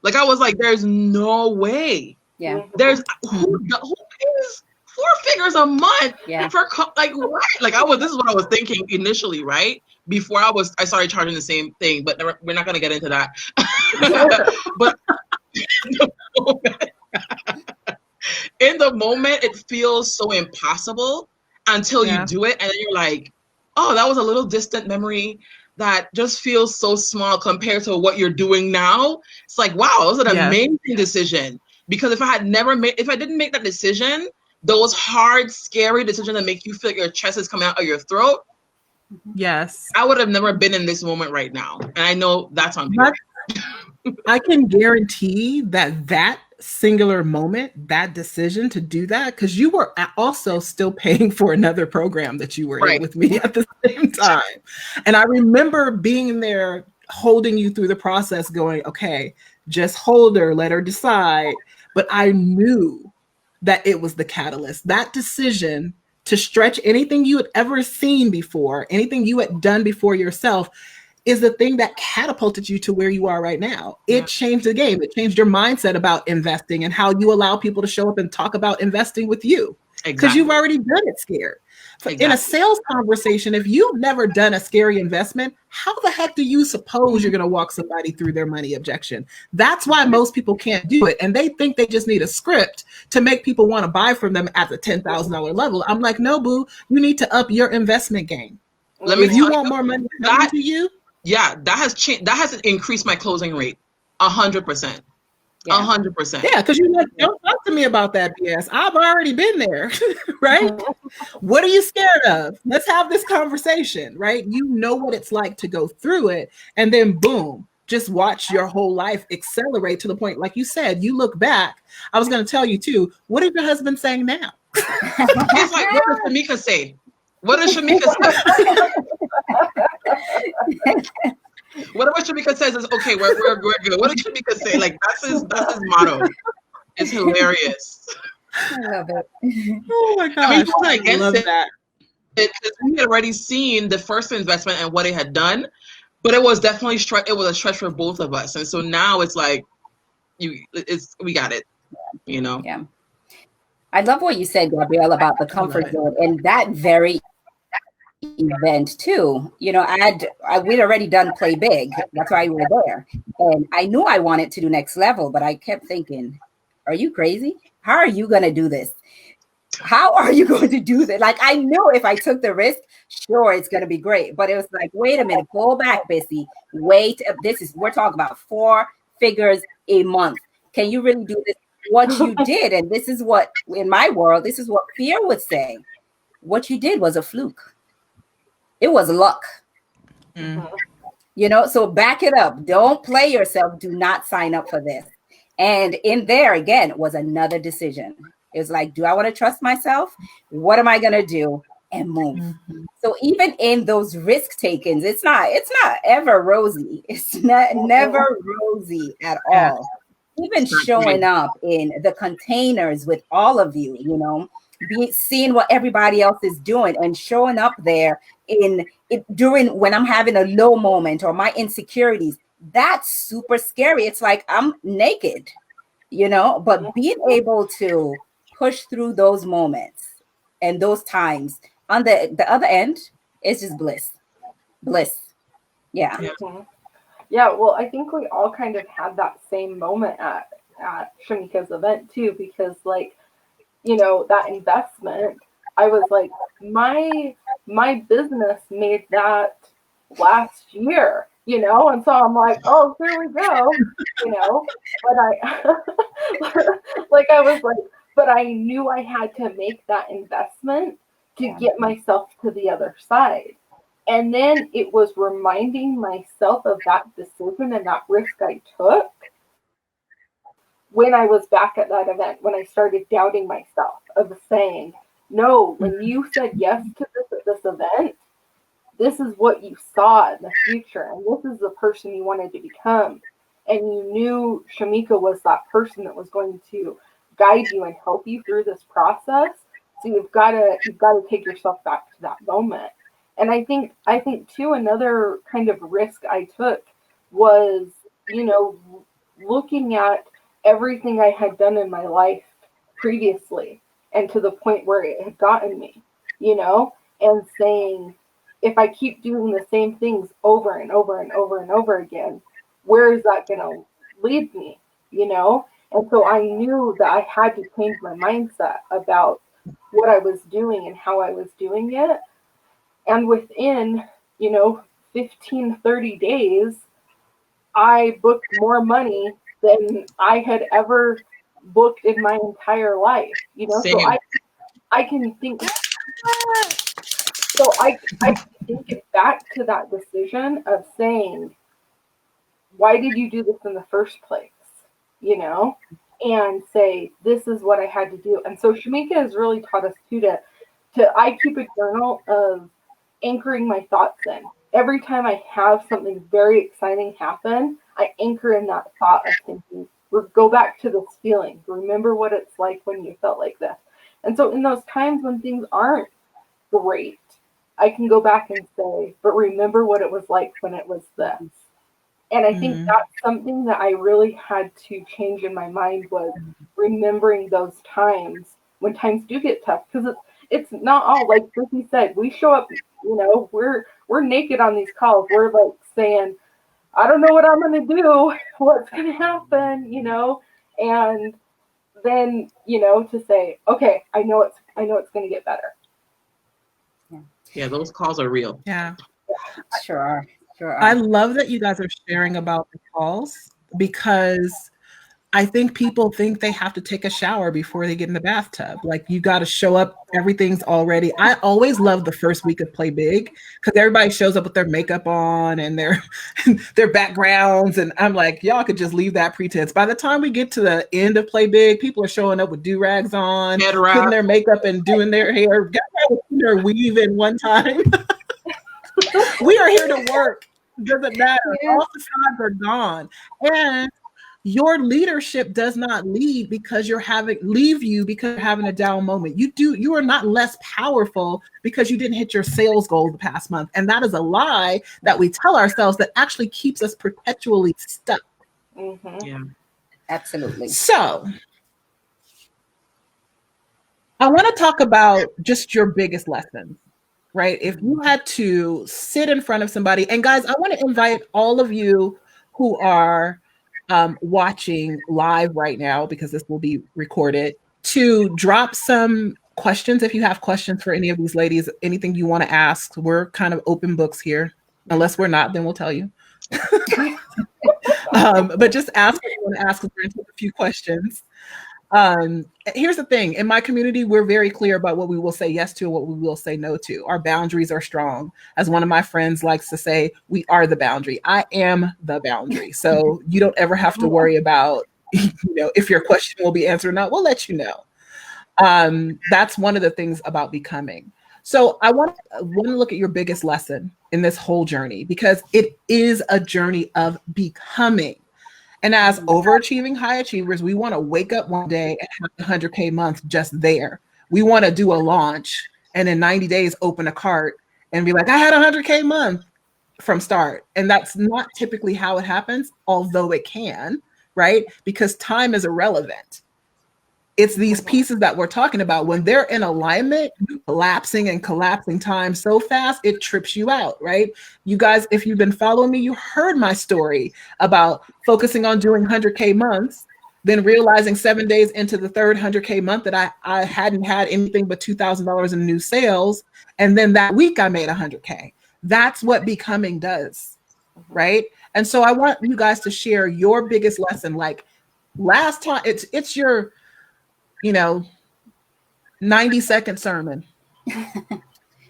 Like I was like, there's no way. Yeah. There's who pays 4 figures a month? Yeah. For like what? Like this is what I was thinking initially, right? Before I started charging the same thing, but we're not gonna get into that. But in the moment, it feels so impossible until you do it, and then you're like, oh, that was a little distant memory that just feels so small compared to what you're doing now. It's like, wow, it was an amazing decision. Because if I didn't make that decision, those hard, scary decisions that make you feel like your chest is coming out of your throat. Yes. I would have never been in this moment right now. And I know that's on me. I can guarantee that singular moment, that decision to do that, because you were also still paying for another program that you were in with me at the same time. And I remember being there holding you through the process going, okay, just hold her, let her decide. But I knew that it was the catalyst. That decision to stretch anything you had ever seen before, anything you had done before yourself, is the thing that catapulted you to where you are right now. It changed the game. It changed your mindset about investing and how you allow people to show up and talk about investing with you. Because you've already done it scared. In a sales conversation, if you've never done a scary investment, how the heck do you suppose you're going to walk somebody through their money objection? That's why most people can't do it. And they think they just need a script to make people want to buy from them at the $10,000 level. I'm like, no, boo, you need to up your investment game. If you want more money to you. Yeah, that has changed. That has increased my closing rate 100%. 100%. Yeah, because you're like, don't talk to me about that BS. I've already been there, right? What are you scared of? Let's have this conversation, right? You know what it's like to go through it, and then boom, just watch your whole life accelerate to the point, like you said, you look back. I was going to tell you too, what is your husband saying now? It's like, what does Shameca say? What does Shameca say? Whatever Shameca says is okay. We're good. What does Shameca say? Like that's his motto. It's hilarious. I love it. Oh my gosh! I mean, he wasn't against love that. Because we had already seen the first investment and what it had done, but it was definitely it was a stretch for both of us, and so now it's like we got it. You know. Yeah. I love what you said, Gabrielle, about the comfort zone and that very event too. You know, we'd already done Play Big. That's why we were there. And I knew I wanted to do next level, but I kept thinking, are you crazy? How are you going to do this? How are you going to do that? Like, I knew if I took the risk, sure, it's going to be great. But it was like, wait a minute, pull back, Bisi. Wait, we're talking about 4 figures a month. Can you really do this? What you did, and this is what, in my world, this is what fear would say. What you did was a fluke. It was luck. You know, so back it up. Don't play yourself. Do not sign up for this. And in there, again, was another decision. It was like, do I want to trust myself? What am I going to do? And move. So even in those risk takings, it's not ever rosy. It's never rosy at all. Even showing up in the containers with all of you, you know, seeing what everybody else is doing and showing up there during when I'm having a low moment or my insecurities. That's super scary. It's like I'm naked, you know, but being able to push through those moments and those times on the other end is just bliss. Yeah. Yeah, well, I think we all kind of had that same moment at Shameca's event too, because like, you know, that investment, I was like, my business made that last year, you know, and so I'm like, oh, here we go, you know, but I was like, but I knew I had to make that investment to get myself to the other side. And then it was reminding myself of that decision and that risk I took when I was back at that event, when I started doubting myself, of saying, no, when you said yes to this event, this is what you saw in the future, and this is the person you wanted to become. And you knew Shameca was that person that was going to guide you and help you through this process. So you've got to take yourself back to that moment. And I think too, another kind of risk I took was, you know, looking at everything I had done in my life previously and to the point where it had gotten me, you know, and saying, if I keep doing the same things over and over and over and over again, where is that going to lead me, you know? And so I knew that I had to change my mindset about what I was doing and how I was doing it. And within, you know, 15, 30 days, I booked more money than I had ever booked in my entire life, you know. Same. So I can think, so I can think it back to that decision of saying, why did you do this in the first place, you know, and say, this is what I had to do. And so Shameca has really taught us too I keep a journal of anchoring my thoughts in. Every time I have something very exciting happen, I anchor in that thought of thinking, go back to this feeling. Remember what it's like when you felt like this. And so in those times when things aren't great, I can go back and say, but remember what it was like when it was this. And I think that's something that I really had to change in my mind, was remembering those times when times do get tough. Because it's not all, like Bisi said, we show up, you know, we're naked on these calls. We're like saying, I don't know what I'm going to do, what's going to happen, you know, and then, you know, to say, okay, I know it's going to get better. Yeah, those calls are real. Yeah. Sure are. I love that you guys are sharing about the calls, because I think people think they have to take a shower before they get in the bathtub. Like, you got to show up, everything's already. I always love the first week of Play Big, because everybody shows up with their makeup on and their backgrounds. And I'm like, y'all could just leave that pretense. By the time we get to the end of Play Big, people are showing up with do-rags on, putting their makeup and doing their hair. Got their weave in one time. We are here to work. Doesn't matter. Yeah. All facades are gone. And your leadership does not leave because leave you because you're having a down moment. You are not less powerful because you didn't hit your sales goal the past month. And that is a lie that we tell ourselves that actually keeps us perpetually stuck. Mm-hmm. Yeah, absolutely. So I want to talk about just your biggest lessons. Right? If you had to sit in front of somebody, and guys, I want to invite all of you who are watching live right now, because this will be recorded, to drop some questions. If you have questions for any of these ladies, anything you want to ask, we're kind of open books here. Unless we're not, then we'll tell you. But just ask what you want to ask. We're going to take a few questions. Here's the thing. In my community, we're very clear about what we will say yes to and what we will say no to. Our boundaries are strong. As one of my friends likes to say, we are the boundary. I am the boundary. So you don't ever have to worry about, if your question will be answered or not. We'll let you know. That's one of the things about becoming. So I want to look at your biggest lesson in this whole journey, because it is a journey of becoming. And as overachieving high achievers, we want to wake up one day and have a 100K month just there. We want to do a launch and in 90 days open a cart and be like, I had a 100K month from start. And that's not typically how it happens, although it can, right? Because time is irrelevant. It's these pieces that we're talking about. When they're in alignment, collapsing and collapsing time so fast, it trips you out, right? You guys, if you've been following me, you heard my story about focusing on doing 100K months, then realizing 7 days into the third 100K month that I hadn't had anything but $2,000 in new sales. And then that week I made 100K. That's what becoming does, right? And so I want you guys to share your biggest lesson. Like last time, it's your 90-second sermon.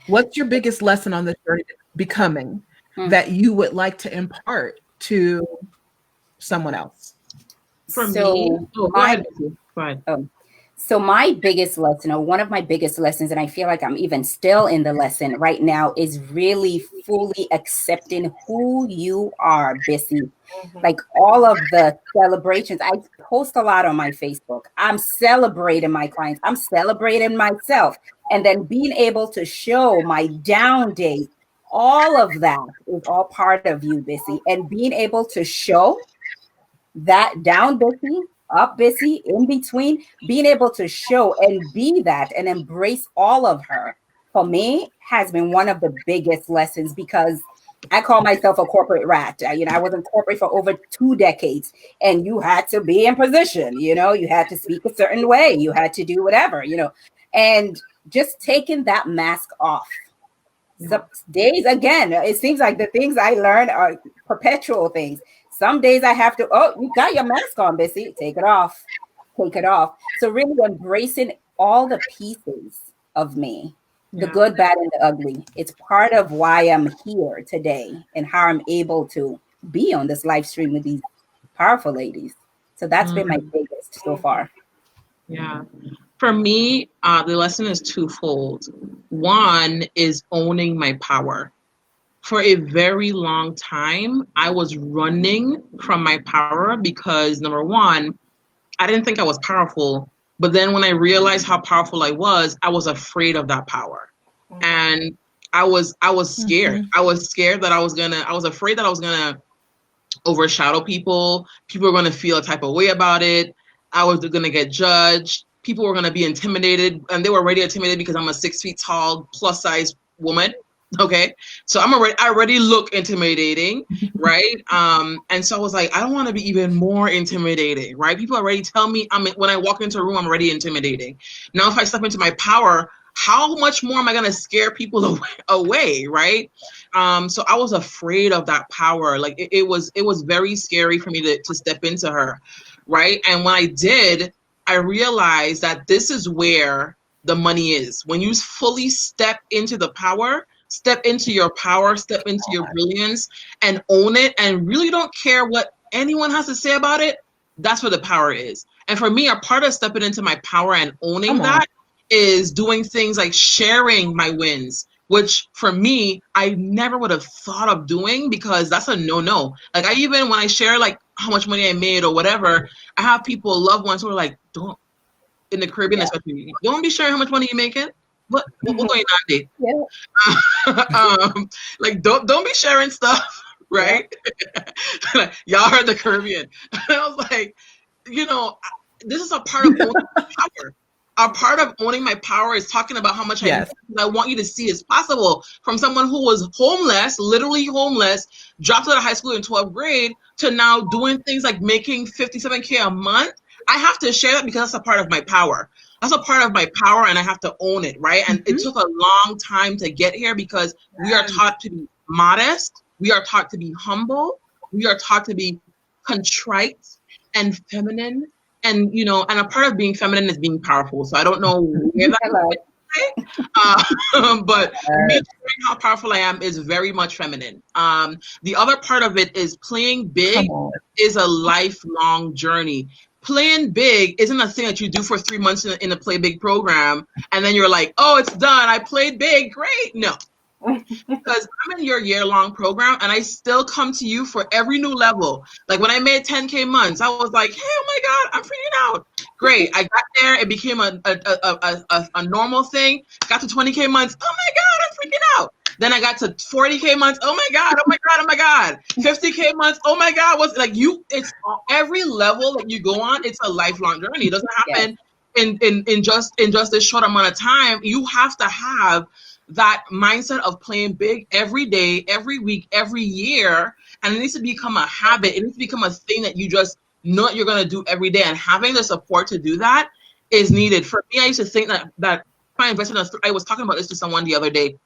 What's your biggest lesson on the journey to becoming that you would like to impart to someone else? For me, go ahead. So my biggest lesson, or one of my biggest lessons, and I feel like I'm even still in the lesson right now, is really fully accepting who you are, Bisi. Like all of the celebrations, I post a lot on my Facebook. I'm celebrating my clients. I'm celebrating myself. And then being able to show my down days, all of that is all part of you, Bisi. And being able to show that down, Bisi, up, Bisi, in between, being able to show and be that and embrace all of her, for me, has been one of the biggest lessons, because I call myself a corporate rat. I was in corporate for over 2 decades, and you had to be in position, you had to speak a certain way, you had to do whatever, and just taking that mask off. Some days, again, it seems like the things I learned are perpetual things. Some days I have to, you got your mask on, Bisi, take it off. So really embracing all the pieces of me, the good, bad, and the ugly. It's part of why I'm here today and how I'm able to be on this live stream with these powerful ladies. So that's been my biggest so far. Yeah. For me, the lesson is twofold. One is owning my power. For a very long time, I was running from my power because, number one, I didn't think I was powerful. But then when I realized how powerful I was afraid of that power. And I was scared. I was scared that I was afraid that I was gonna overshadow people. People were gonna feel a type of way about it. I was gonna get judged. People were gonna be intimidated, and they were already intimidated because I'm a 6 feet tall, plus size woman. Okay, so I already look intimidating, right? And so I was like, I don't want to be even more intimidating, right? People already tell me when I walk into a room, I'm already intimidating. Now, if I step into my power, how much more am I gonna scare people away, right? So I was afraid of that power. Like it was very scary for me to step into her, right? And when I did, I realized that this is where the money is. When you fully step into the power, step into your power, step into your brilliance, and own it, and really don't care what anyone has to say about it, that's where the power is. And for me, a part of stepping into my power and owning that is doing things like sharing my wins, which for me, I never would have thought of doing, because that's a no-no. Like when I share like how much money I made or whatever, I have people, loved ones, who are like, don't, in the Caribbean especially, don't be sharing how much money you're making. What going on there? Like don't be sharing stuff, right? Like, y'all heard the Caribbean. And I was like, this is a part of owning power. A part of owning my power is talking about how much I want you to see is possible. From someone who was homeless, literally homeless, dropped out of high school in 12th grade, to now doing things like making $57K a month. I have to share that because that's a part of my power. That's a part of my power, and I have to own it, right? And it took a long time to get here because we are taught to be modest. We are taught to be humble. We are taught to be contrite and feminine. And, you know, and a part of being feminine is being powerful. So I don't know where that but me sharing how powerful I am is very much feminine. The other part of it is playing big is a lifelong journey. Playing big isn't a thing that you do for 3 months in a Play Big program, and then you're like, oh, it's done. I played big. Great. No. Because I'm in your year-long program, and I still come to you for every new level. Like when I made 10K months, I was like, hey, oh my God, I'm freaking out. Great. I got there. It became a normal thing. Got to 20K months. Oh my God, I'm freaking out. Then I got to 40K months. Oh my God, oh my God, oh my God. 50K months. Oh my God. What's like it's every level that you go on, it's a lifelong journey. It doesn't happen in just this short amount of time. You have to have that mindset of playing big every day, every week, every year. And it needs to become a habit. It needs to become a thing that you just know that you're going to do every day. And having the support to do that is needed. For me, I used to think that if I invested I was talking about this to someone the other day.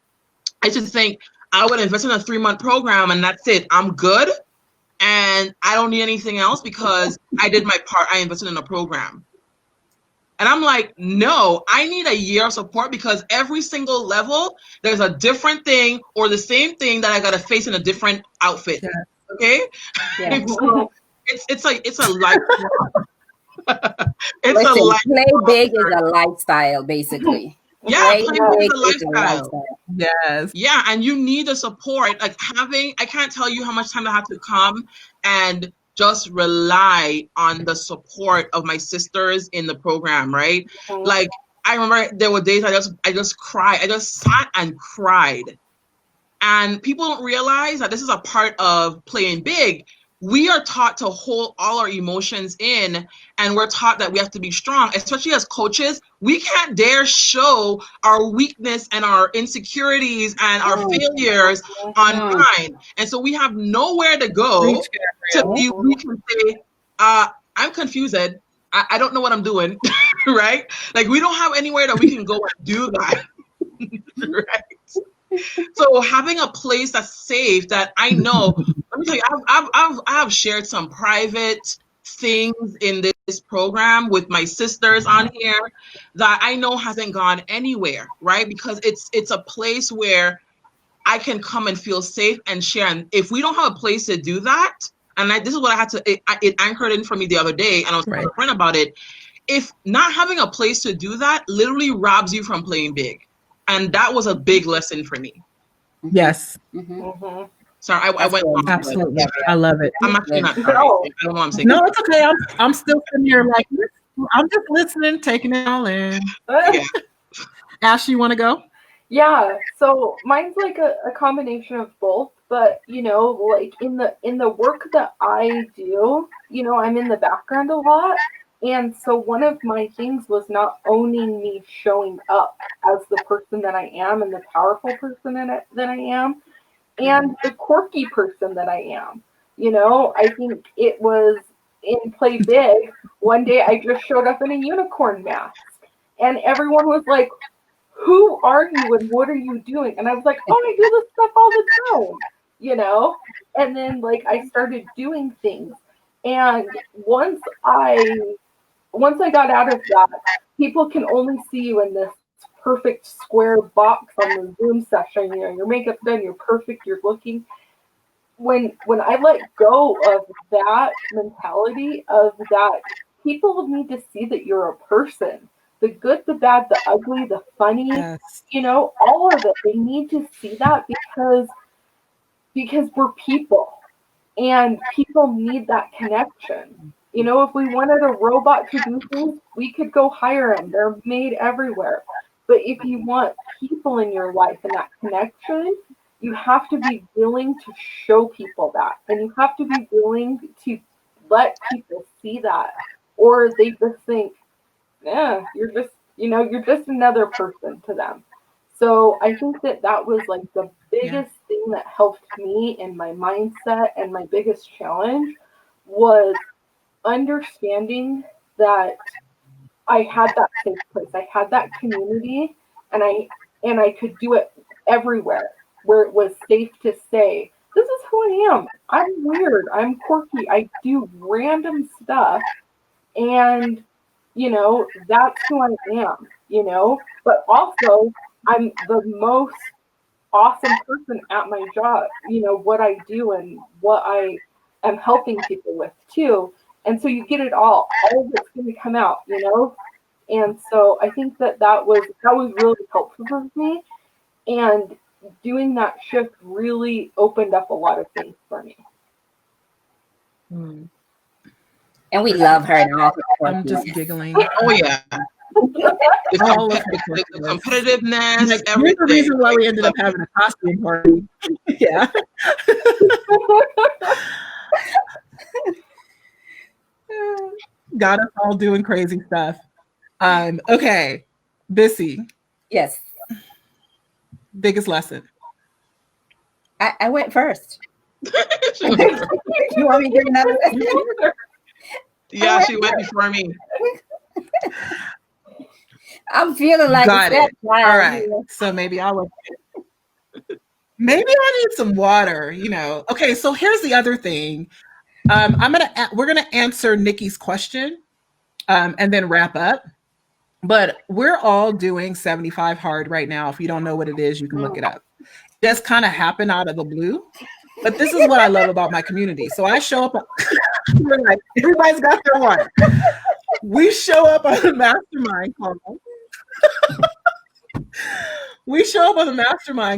I used to think I would invest in a 3-month program and that's it. I'm good. And I don't need anything else because I did my part. I invested in a program. And I'm like, no, I need a year of support because every single level, there's a different thing or the same thing that I got to face in a different outfit. Yeah. Okay? Yeah. So it's a lifestyle. Play big is a lifestyle, basically. Yeah, play big is a lifestyle. Yes. Yeah, and you need the support. Like I can't tell you how much time I have to come and just rely on the support of my sisters in the program, right? Mm-hmm. Like I remember there were days I just cried. I just sat and cried. And people don't realize that this is a part of playing big. We are taught to hold all our emotions in, and we're taught that we have to be strong, especially as coaches. We can't dare show our weakness and our insecurities and our failures online. And so we have nowhere to go to be weak and say, I'm confused. I don't know what I'm doing, right? Like we don't have anywhere that we can go and do that, right? So having a place that's safe, that I know, let me tell you, I have shared some private things in this program with my sisters on here that I know hasn't gone anywhere, right? Because it's a place where I can come and feel safe and share. And if we don't have a place to do that, and this is what I had to, it anchored in for me the other day, and I was talking to a friend about it. If not having a place to do that literally robs you from playing big. And that was a big lesson for me. Yes. Mm-hmm. Sorry, I went on. Absolutely. I love it. I'm actually not sorry. I don't know what I'm saying. No, it's okay. I'm still sitting here like, I'm just listening, taking it all in. Yeah. Ash, you want to go? Yeah. So mine's like a combination of both. But, you know, like in the work that I do, you know, I'm in the background a lot. And so one of my things was not owning me showing up as the person that I am and the powerful person that I am and the quirky person that I am. You know, I think it was in Play Big. One day I just showed up in a unicorn mask and everyone was like, who are you and what are you doing? And I was like, oh, I do this stuff all the time, you know? And then like I started doing things. And once I got out of that, people can only see you in this perfect square box on the Zoom session. You know, your makeup's done, you're perfect, you're looking. When I let go of that mentality of that, people need to see that you're a person. The good, the bad, the ugly, the funny, you know, all of it. They need to see that because we're people. And people need that connection. You know, if we wanted a robot to do things, we could go hire them. They're made everywhere. But if you want people in your life and that connection, you have to be willing to show people that. And you have to be willing to let people see that. Or they just think, yeah, you're just You're just another person to them. So I think that was like the biggest thing that helped me in my mindset, and my biggest challenge was understanding that I had that safe place. I had that community, and I could do it everywhere where it was safe to say, this is who I am. I'm weird. I'm quirky. I do random stuff. And, that's who I am, but also I'm the most awesome person at my job, what I do and what I am helping people with too. And so you get it all of it's going to come out, And so I think that was really helpful for me. And doing that shift really opened up a lot of things for me. And we love her. I'm just giggling. Oh yeah. The competitiveness. Like, here's the reason why we ended up having a costume party. Yeah. Got us all doing crazy stuff. Okay, Bisi. Yes. Biggest lesson. I went first. You want me to give another lesson? Yeah, she went before me. I'm feeling like got it. All right. So maybe I need some water, Okay, so here's the other thing. We're gonna answer Nikki's question and then wrap up. But we're all doing 75 hard right now. If you don't know what it is, you can look it up. It just kind of happened out of the blue. But this is what I love about my community. So I show up, we're like, everybody's got their water. We show up on the mastermind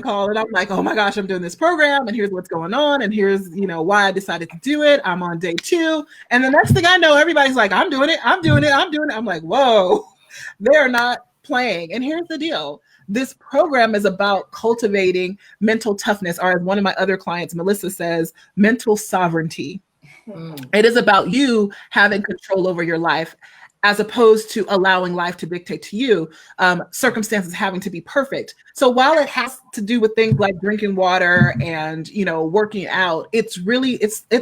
call. And I'm like, oh my gosh, I'm doing this program and here's what's going on. And here's, why I decided to do it. I'm on day 2. And the next thing I know, everybody's like, I'm doing it. I'm like, whoa, they're not playing. And here's the deal. This program is about cultivating mental toughness, or as one of my other clients, Melissa says, mental sovereignty. It is about you having control over your life, as opposed to allowing life to dictate to you, circumstances having to be perfect. So while it has to do with things like drinking water and, working out, it's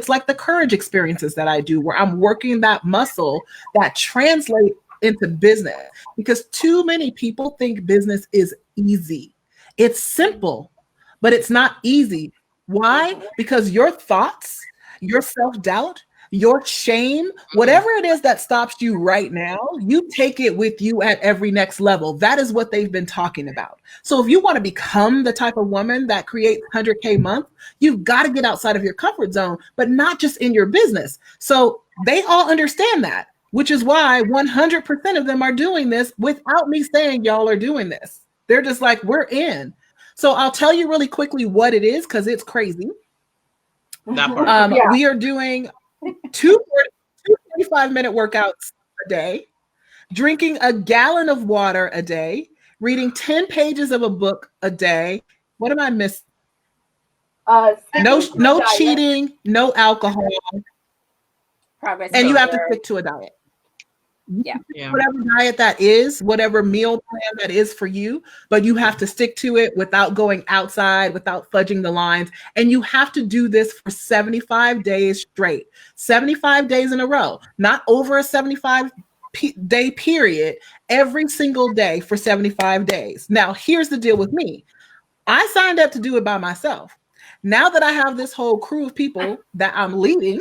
like the courage experiences that I do, where I'm working that muscle that translates into business, because too many people think business is easy. It's simple, but it's not easy. Why? Because your thoughts, your self-doubt, your shame, whatever it is that stops you right now, you take it with you at every next level. That is what they've been talking about. So if you want to become the type of woman that creates 100K a month, you've got to get outside of your comfort zone, but not just in your business. So they all understand that, which is why 100% of them are doing this without me saying y'all are doing this. They're just like, we're in. So I'll tell you really quickly what it is, because it's crazy. We are doing 2 45-minute workouts a day, drinking a gallon of water a day, reading 10 pages of a book a day. What am I missing? No cheating, no alcohol. Progress, and you have to stick to a diet. Yeah. Whatever diet that is, whatever meal plan that is for you, but you have to stick to it without going outside, without fudging the lines. And you have to do this for 75 days straight, 75 days in a row, not over a 75-day period, every single day for 75 days. Now, here's the deal with me. I signed up to do it by myself. Now that I have this whole crew of people that I'm leading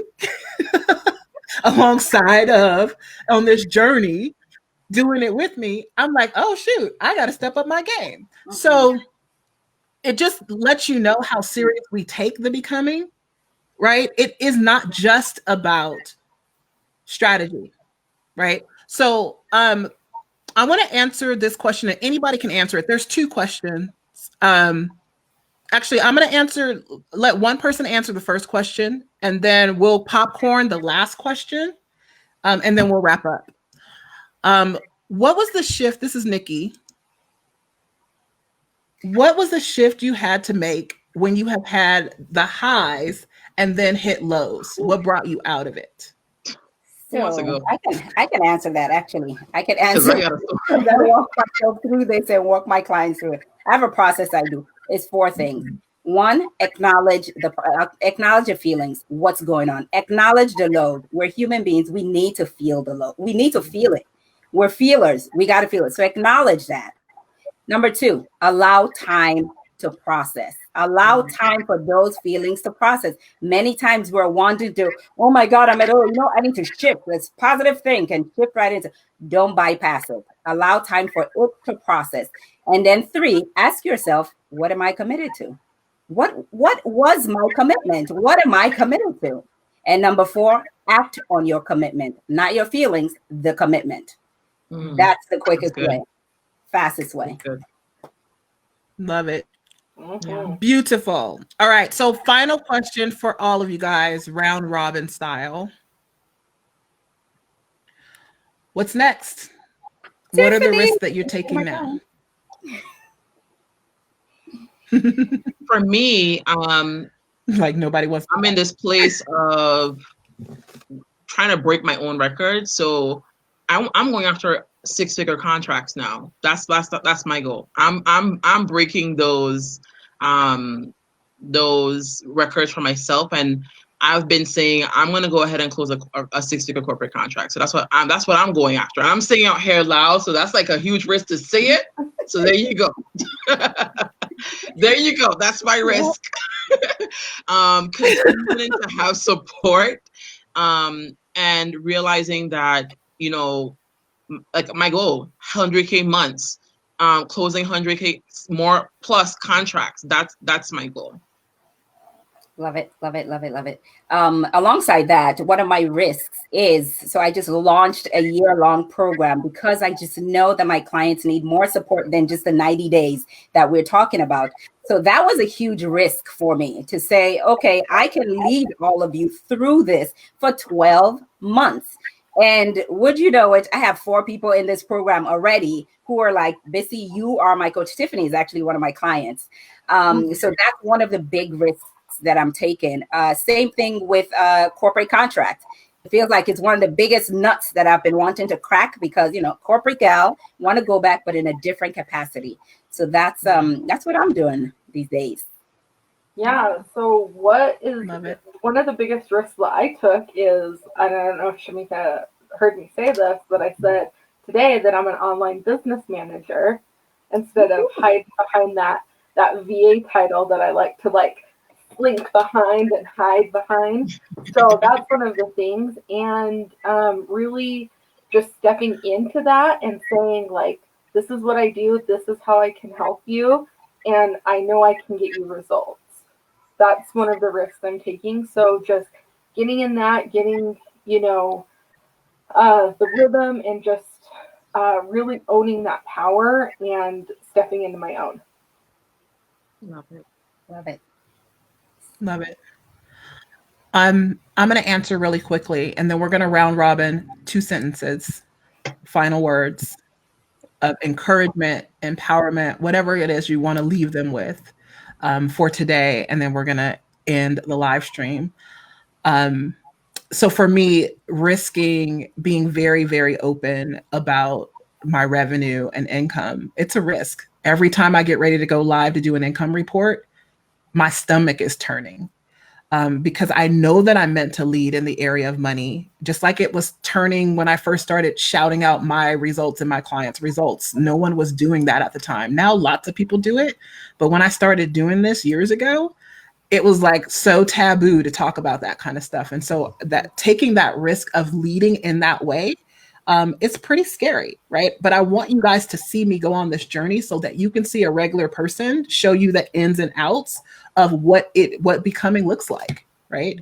alongside of on this journey, doing it with me, I'm like, oh shoot, I got to step up my game. Mm-hmm. So it just lets you know how serious we take the becoming, right? It is not just about strategy, right? So I want to answer this question, and anybody can answer it. There's 2 questions. Actually, I'm going to let one person answer the first question, and then we'll popcorn the last question, and then we'll wrap up. What was the shift? This is Nikki. What was the shift you had to make when you have had the highs and then hit lows? What brought you out of it? Who wants to So go? I can answer that actually. I can 'Cause I answer. gotta stop. I walk myself through this and walk my clients through it. I have a process I do. It's 4 things. One, acknowledge your feelings. What's going on? Acknowledge the load. We're human beings. We need to feel the load. We need to feel it. We're feelers. We got to feel it. So acknowledge that. Number 2, allow time to process. Allow time for those feelings to process. Many times we're wanting to, oh my God, I need to shift. This positive thing can shift right into. Don't bypass it. Allow time for it to process. And then 3, ask yourself, what am I committed to? What was my commitment? What am I committed to? And number 4, act on your commitment, not your feelings, the commitment. That's the quickest way, fastest way. Good. Love it. Mhm. Beautiful. All right. So final question for all of you guys, round robin style. What's next? What are the risks that you're taking now? For me, Like nobody wants. I'm in this place of trying to break my own record. So I'm going after 6-figure contracts now. That's my goal. I'm breaking those records for myself, and I've been saying I'm going to go ahead and close a 6-figure corporate contract. So that's what I'm going after. I'm saying out here loud, so that's like a huge risk to say it. So there you go. There you go. That's my risk. Continuing to have support, and realizing that, like my goal, 100K months, closing 100K more plus contracts. That's my goal. Love it, love it, love it, love it. Alongside that, one of my risks is, so I just launched a year-long program because I just know that my clients need more support than just the 90 days that we're talking about. So that was a huge risk for me to say, okay, I can lead all of you through this for 12 months. And would you know it, I have 4 people in this program already who are like, Bisi, you are my coach. Tiffany is actually one of my clients. So that's one of the big risks that I'm taking. Same thing with corporate contract. It feels like it's one of the biggest nuts that I've been wanting to crack because, corporate gal want to go back, but in a different capacity. So that's what I'm doing these days. Yeah. So what is one of the biggest risks that I took is, and I don't know if Shameca heard me say this, but I said today that I'm an online business manager instead of hide behind that VA title that I like to slink behind and hide behind. So that's one of the things. And really just stepping into that and saying, this is what I do. This is how I can help you. And I know I can get you results. That's one of the risks I'm taking. So just getting in that, getting, the rhythm and just really owning that power and stepping into my own. Love it. Love it. Love it. I'm going to answer really quickly, and then we're going to round robin 2 sentences, final words of encouragement, empowerment, whatever it is you want to leave them with for today. And then we're going to end the live stream. So for me, risking being very, very open about my revenue and income, it's a risk. Every time I get ready to go live to do an income report, my stomach is turning because I know that I'm meant to lead in the area of money, just like it was turning when I first started shouting out my results and my clients' results. No one was doing that at the time. Now lots of people do it. But when I started doing this years ago, it was so taboo to talk about that kind of stuff. And so that taking that risk of leading in that way, it's pretty scary, right? But I want you guys to see me go on this journey so that you can see a regular person show you the ins and outs of what becoming looks like, right?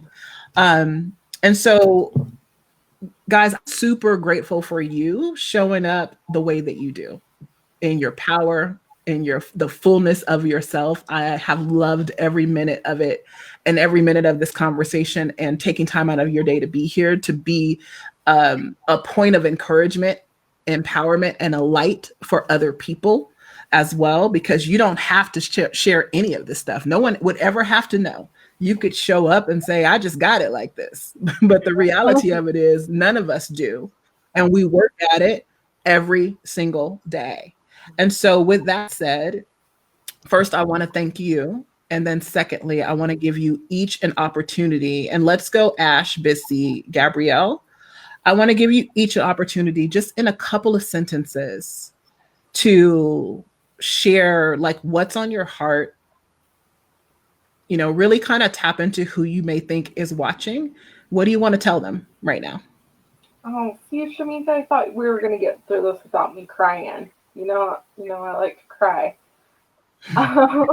And so, guys, I'm super grateful for you showing up the way that you do in your power, in the fullness of yourself. I have loved every minute of it and every minute of this conversation and taking time out of your day to be here, to be a point of encouragement, empowerment, and a light for other people as well, because you don't have to share any of this stuff. No one would ever have to know. you could show up and say, I just got it like this. But the reality of it is none of us do. And we work at it every single day. And so with that said, first, I want to thank you. And then secondly, I want to give you each an opportunity. And let's go Ash, Bisi, Gabrielle. I want to give you each an opportunity just in a couple of sentences to share like what's on your heart, you know, really kind of tap into who you may think is watching. What do you want to tell them right now? Oh, see, Shameca, I thought we were gonna get through this without me crying. I like to cry. I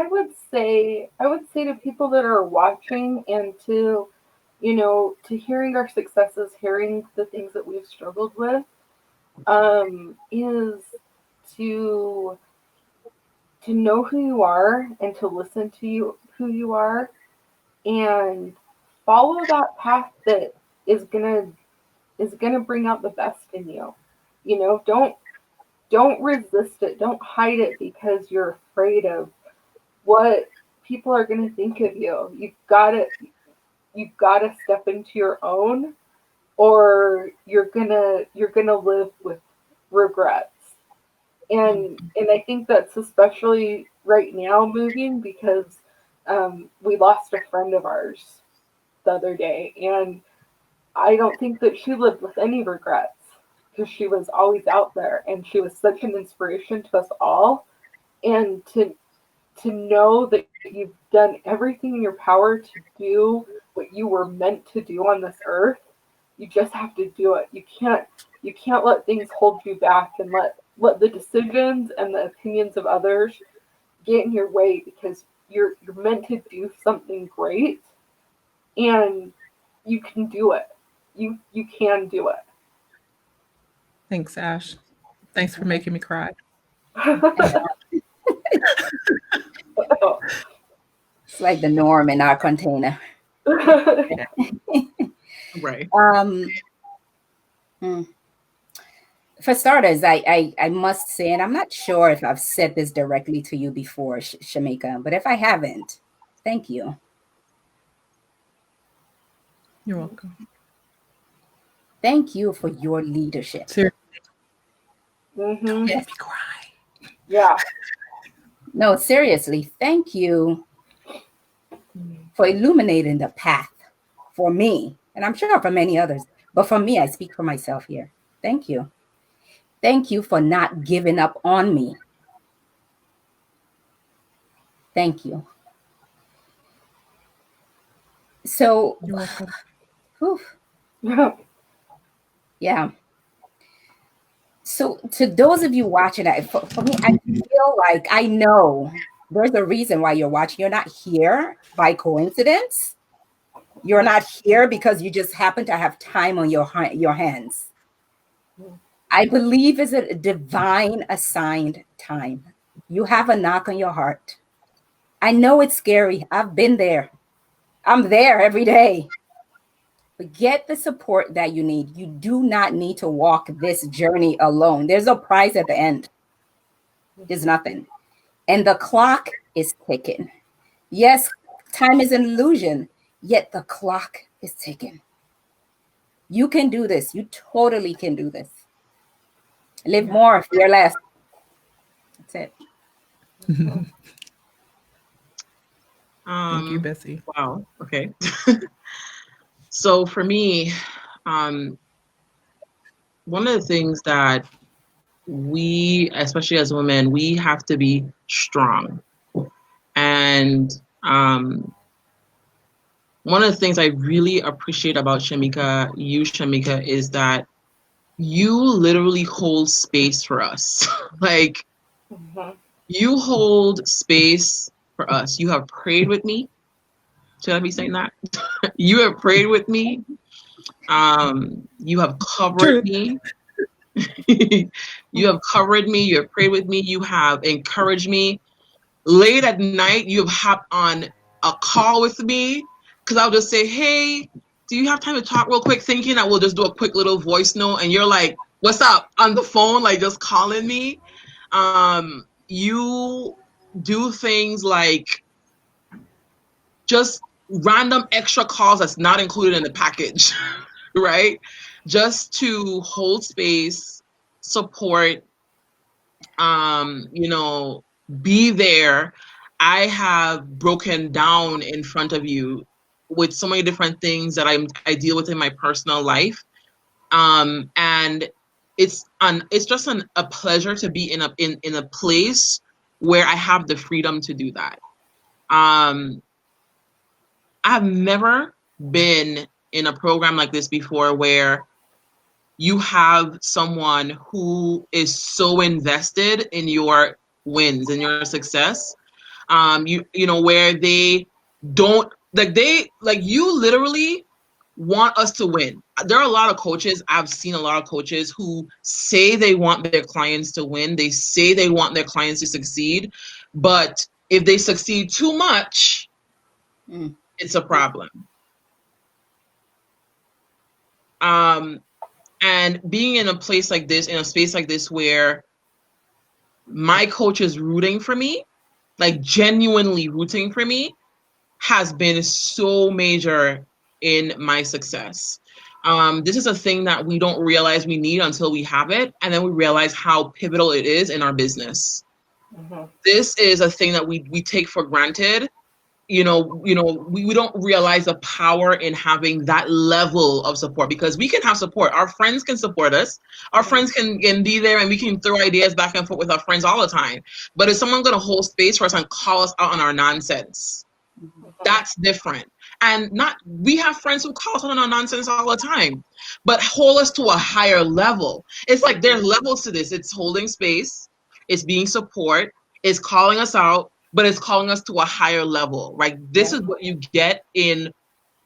would say to people that are watching and to hearing our successes, hearing the things that we've struggled with, is to know who you are and to listen to who you are and follow that path that is gonna bring out the best in you. Don't resist it. Don't hide it because you're afraid of what people are gonna think of you. You've gotta step into your own, or you're gonna live with regrets. And I think that's especially right now moving because we lost a friend of ours the other day, and I don't think that she lived with any regrets because she was always out there and she was such an inspiration to us all. And to know that you've done everything in your power to do what you were meant to do on this earth, you just have to do it. You can't let things hold you back and let the decisions and the opinions of others get in your way, because you're meant to do something great, and you can do it. You can do it. Thanks, Ash. Thanks for making me cry. It's like the norm in our container. Right. For starters, I must say, and I'm not sure if I've said this directly to you before, Shameca, but if I haven't, thank you. You're welcome. Thank you for your leadership. Seriously. Mm-hmm. Don't make me cry. Yeah. No, seriously, thank you for illuminating the path for me, and I'm sure for many others, but for me, I speak for myself here. Thank you. Thank you for not giving up on me. Thank you. So, You're welcome. whew, yeah. So to those of you watching, for me, I feel like I know there's a reason why you're watching. You're not here by coincidence. You're not here because you just happen to have time on your hands. I believe it's a divine assigned time. You have a knock on your heart. I know it's scary. I've been there. I'm there every day. But get the support that you need. You do not need to walk this journey alone. There's a prize at the end. There's nothing. And the clock is ticking. Yes, time is an illusion, yet the clock is ticking. You can do this. You totally can do this. Live more, fear less. That's it. Thank you, Bisi. Wow. Okay. So for me, one of the things that we, especially as women, we have to be strong. And one of the things I really appreciate about Shameca, is that you literally hold space for us. Like, you hold space for us. You have prayed with me. Should I be saying that? You have prayed with me. You have covered me. You have covered me. You have prayed with me. You have encouraged me. Late at night, you have hopped on a call with me, because I'll just say, hey, do you have time to talk real quick? Thinking I will just do a quick little voice note, and you're like, what's up? On the phone, like just calling me. You do things like just random extra calls that's not included in the package, right? Just to hold space, support, be there. I have broken down in front of you with so many different things that I deal with in my personal life. And it's just a pleasure to be in a place where I have the freedom to do that. I've never been in a program like this before where you have someone who is so invested in your wins and your success. Where they don't you literally want us to win. There are a lot of coaches. I've seen a lot of coaches who say they want their clients to win. They say they want their clients to succeed, but if they succeed too much, it's a problem. And being in a place like this, in a space like this, where my coach is rooting for me, like genuinely rooting for me, has been so major in my success. This is a thing that we don't realize we need until we have it, and then we realize how pivotal it is in our business. Mm-hmm. This is a thing that we take for granted. We don't realize the power in having that level of support, because we can have support. Our friends can support us. Our friends can be there, and we can throw ideas back and forth with our friends all the time. But is someone going to hold space for us and call us out on our nonsense? That's different. And we have friends who call us on our nonsense all the time, but hold us to a higher level. It's like there's levels to this. It's holding space. It's being support. It's calling us out, but it's calling us to a higher level, right? This is what you get in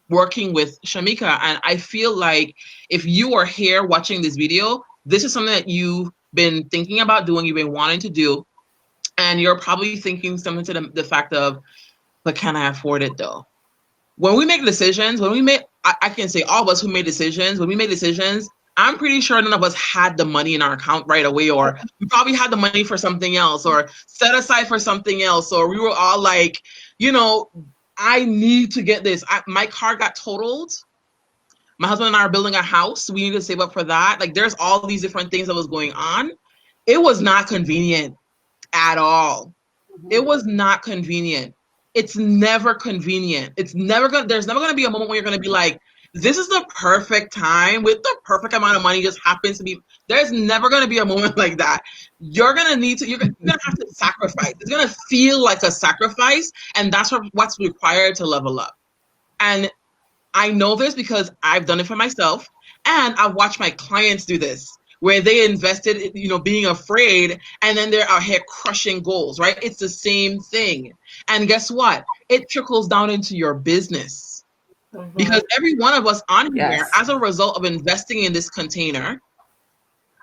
working with Shameca. And I feel like if you are here watching this video, this is something that you've been thinking about doing, you've been wanting to do, and you're probably thinking something to the fact of, but can I afford it though? When we make decisions, I can say all of us who made decisions, when we made decisions, I'm pretty sure none of us had the money in our account right away, or we probably had the money for something else, or set aside for something else, or we were all like, I need to get this. My car got totaled. My husband and I are building a house. We need to save up for that. Like, there's all these different things that was going on. It was not convenient at all. It was not convenient. It's never convenient. There's never going to be a moment where you're going to be like, this is the perfect time with the perfect amount of money just happens to be. There's never going to be a moment like that. You're going to have to sacrifice. It's going to feel like a sacrifice. And that's what's required to level up. And I know this because I've done it for myself. And I've watched my clients do this, where they invested, being afraid, and then they're out here crushing goals, right? It's the same thing. And guess what? It trickles down into your business. Mm-hmm. Because every one of us on here, as a result of investing in this container,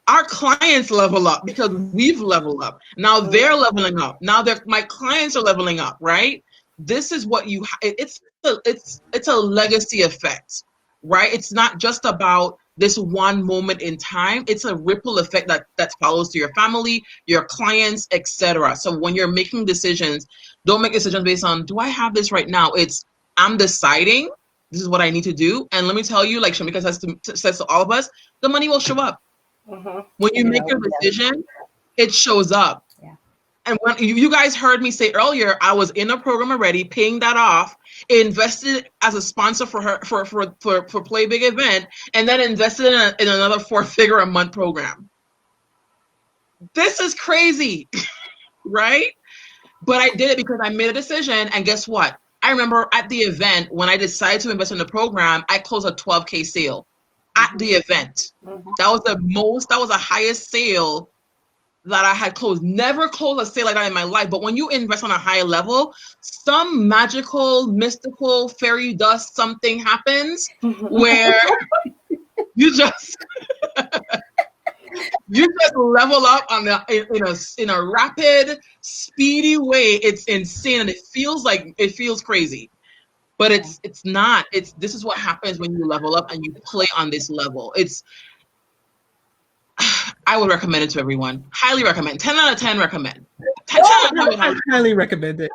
our clients level up because we've leveled up. Now they're leveling up. Now my clients are leveling up, right? This is what it's a legacy effect, right? It's not just about this one moment in time. It's a ripple effect that follows to your family, your clients, etc. So when you're making decisions, don't make decisions based on, do I have this right now? It's, I'm deciding this is what I need to do. And let me tell you, like Shameca says to all of us, the money will show up. Mm-hmm. When you make your decision, it shows up. Yeah. And when you guys heard me say earlier, I was in a program already, paying that off, invested as a sponsor for her for Play Big event, and then invested in another 4-figure a month program. This is crazy, right? But I did it because I made a decision, and guess what? I remember at the event when I decided to invest in the program, I closed a $12,000 sale at the event. Mm-hmm. That was the highest sale that I had closed. Never closed a sale like that in my life. But when you invest on a higher level, some magical, mystical, fairy dust something happens where you just level up in a rapid, speedy way. It's insane, and it feels crazy. But it's not. This is what happens when you level up and you play on this level. I would recommend it to everyone. Highly recommend. 10 out of 10 recommend. 10 out of 10 I highly recommend it.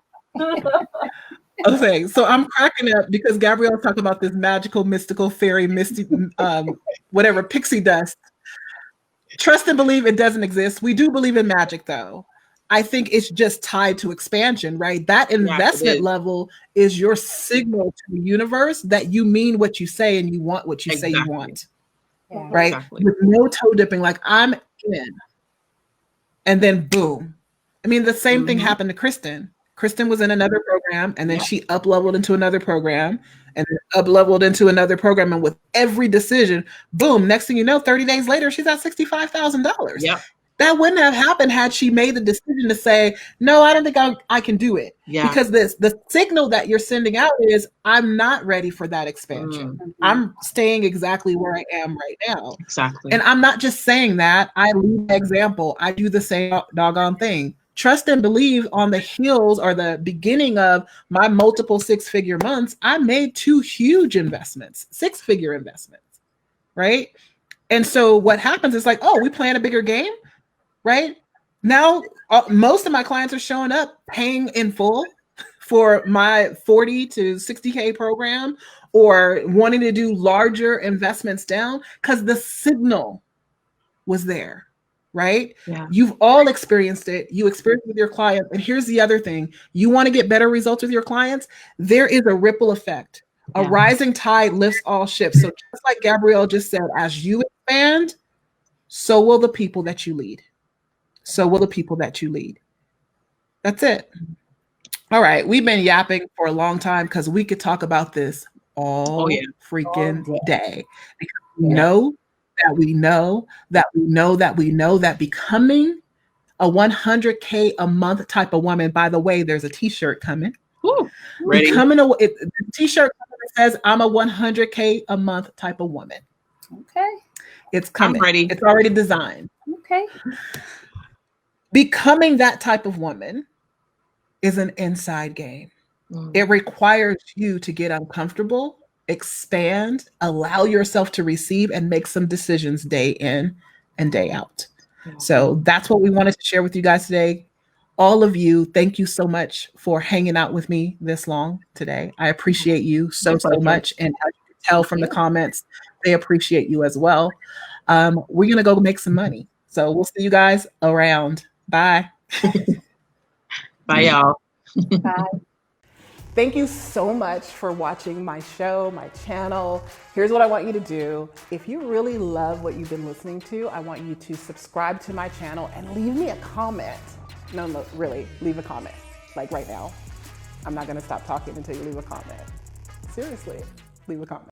Okay, so I'm cracking up because Gabrielle talked about this magical, mystical, fairy, misty, whatever, pixie dust. Trust and believe it doesn't exist. We do believe in magic, though. I think it's just tied to expansion, right? That investment level is your signal to the universe that you mean what you say and you want what you say you want, right? With no toe dipping, like I'm in. And then boom. I mean, the same thing happened to Kristen. Kristen was in another program and then she up-leveled into another program and then up-leveled into another program. And with every decision, boom, next thing you know, 30 days later, she's at $65,000. Yep. That wouldn't have happened had she made the decision to say, no, I don't think I can do it. Yeah. Because the signal that you're sending out is, I'm not ready for that expansion. I'm staying exactly where I am right now. Exactly. And I'm not just saying that. I lead the example. I do the same doggone thing. Trust and believe on the heels or the beginning of my multiple six-figure months, I made 2 huge investments, 6-figure investments, right? And so what happens is like, oh, we playing a bigger game, right? Now, most of my clients are showing up paying in full for my 40 to 60K program or wanting to do larger investments down because the signal was there. Right? Yeah. You've all experienced it. You experienced it with your clients. And here's the other thing. You want to get better results with your clients? There is a ripple effect. A rising tide lifts all ships. So just like Gabrielle just said, as you expand, so will the people that you lead. So will the people that you lead. That's it. All right. We've been yapping for a long time because we could talk about this all freaking day. Because we know that becoming a 100K a month type of woman, by the way, there's a t-shirt coming. Ooh, becoming the t-shirt that says I'm a 100K a month type of woman. Okay. It's coming. I'm ready. It's already designed. Okay. Becoming that type of woman is an inside game. It requires you to get uncomfortable, expand, allow yourself to receive, and make some decisions day in and day out. So that's what we wanted to share with you guys today. All of you, thank you so much for hanging out with me this long today. I appreciate you so much. And as you can tell from the comments, they appreciate you as well. We're going to go make some money. So we'll see you guys around. Bye. Bye, y'all. Bye. Thank you so much for watching my show, my channel. Here's what I want you to do. If you really love what you've been listening to, I want you to subscribe to my channel and leave me a comment. No, really, leave a comment. Like right now. I'm not gonna stop talking until you leave a comment. Seriously, leave a comment.